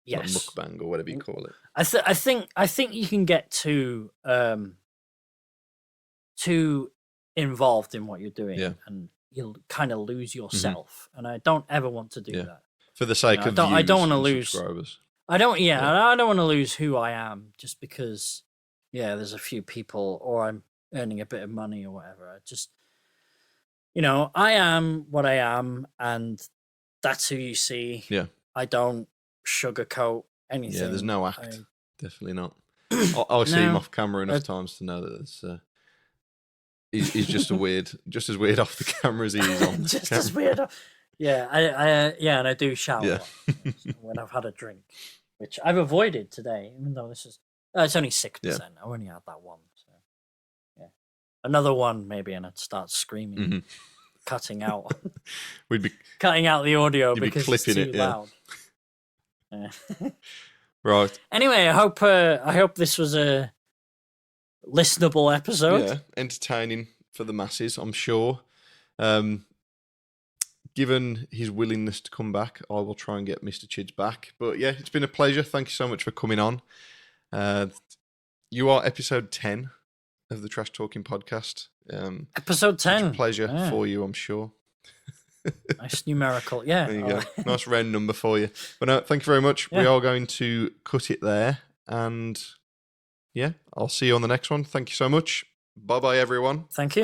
like yes. mukbang or whatever you call it. I think you can get too involved in what you're doing, and you'll kind of lose yourself. And I don't ever want to do that. For the sake of I don't want to lose subscribers. I don't want to lose who I am just because there's a few people or I'm earning a bit of money or whatever. I just I am what I am, and that's who you see. Yeah. I don't sugarcoat anything. Yeah, there's no act. Definitely not. I'll see him off camera enough times to know that it's he's just just as weird off the camera as he is on. Just as weird. Yeah, and I do shout a lot when I've had a drink, which I've avoided today, even though this is it's only 6%. I only had that one, so another one maybe, and I'd start screaming, cutting out. We'd be cutting out the audio because it's too loud. Right. Anyway, I hope this was a listenable episode. Yeah, entertaining for the masses, I'm sure. Given his willingness to come back, I will try and get Mr. Chidz back. But yeah, it's been a pleasure. Thank you so much for coming on. You are episode 10 of the Trash Talking podcast. Episode 10. Such a pleasure for you, I'm sure. Nice numerical, yeah. There you go. Nice round number for you. But no, thank you very much. Yeah. We are going to cut it there. And yeah, I'll see you on the next one. Thank you so much. Bye-bye, everyone. Thank you.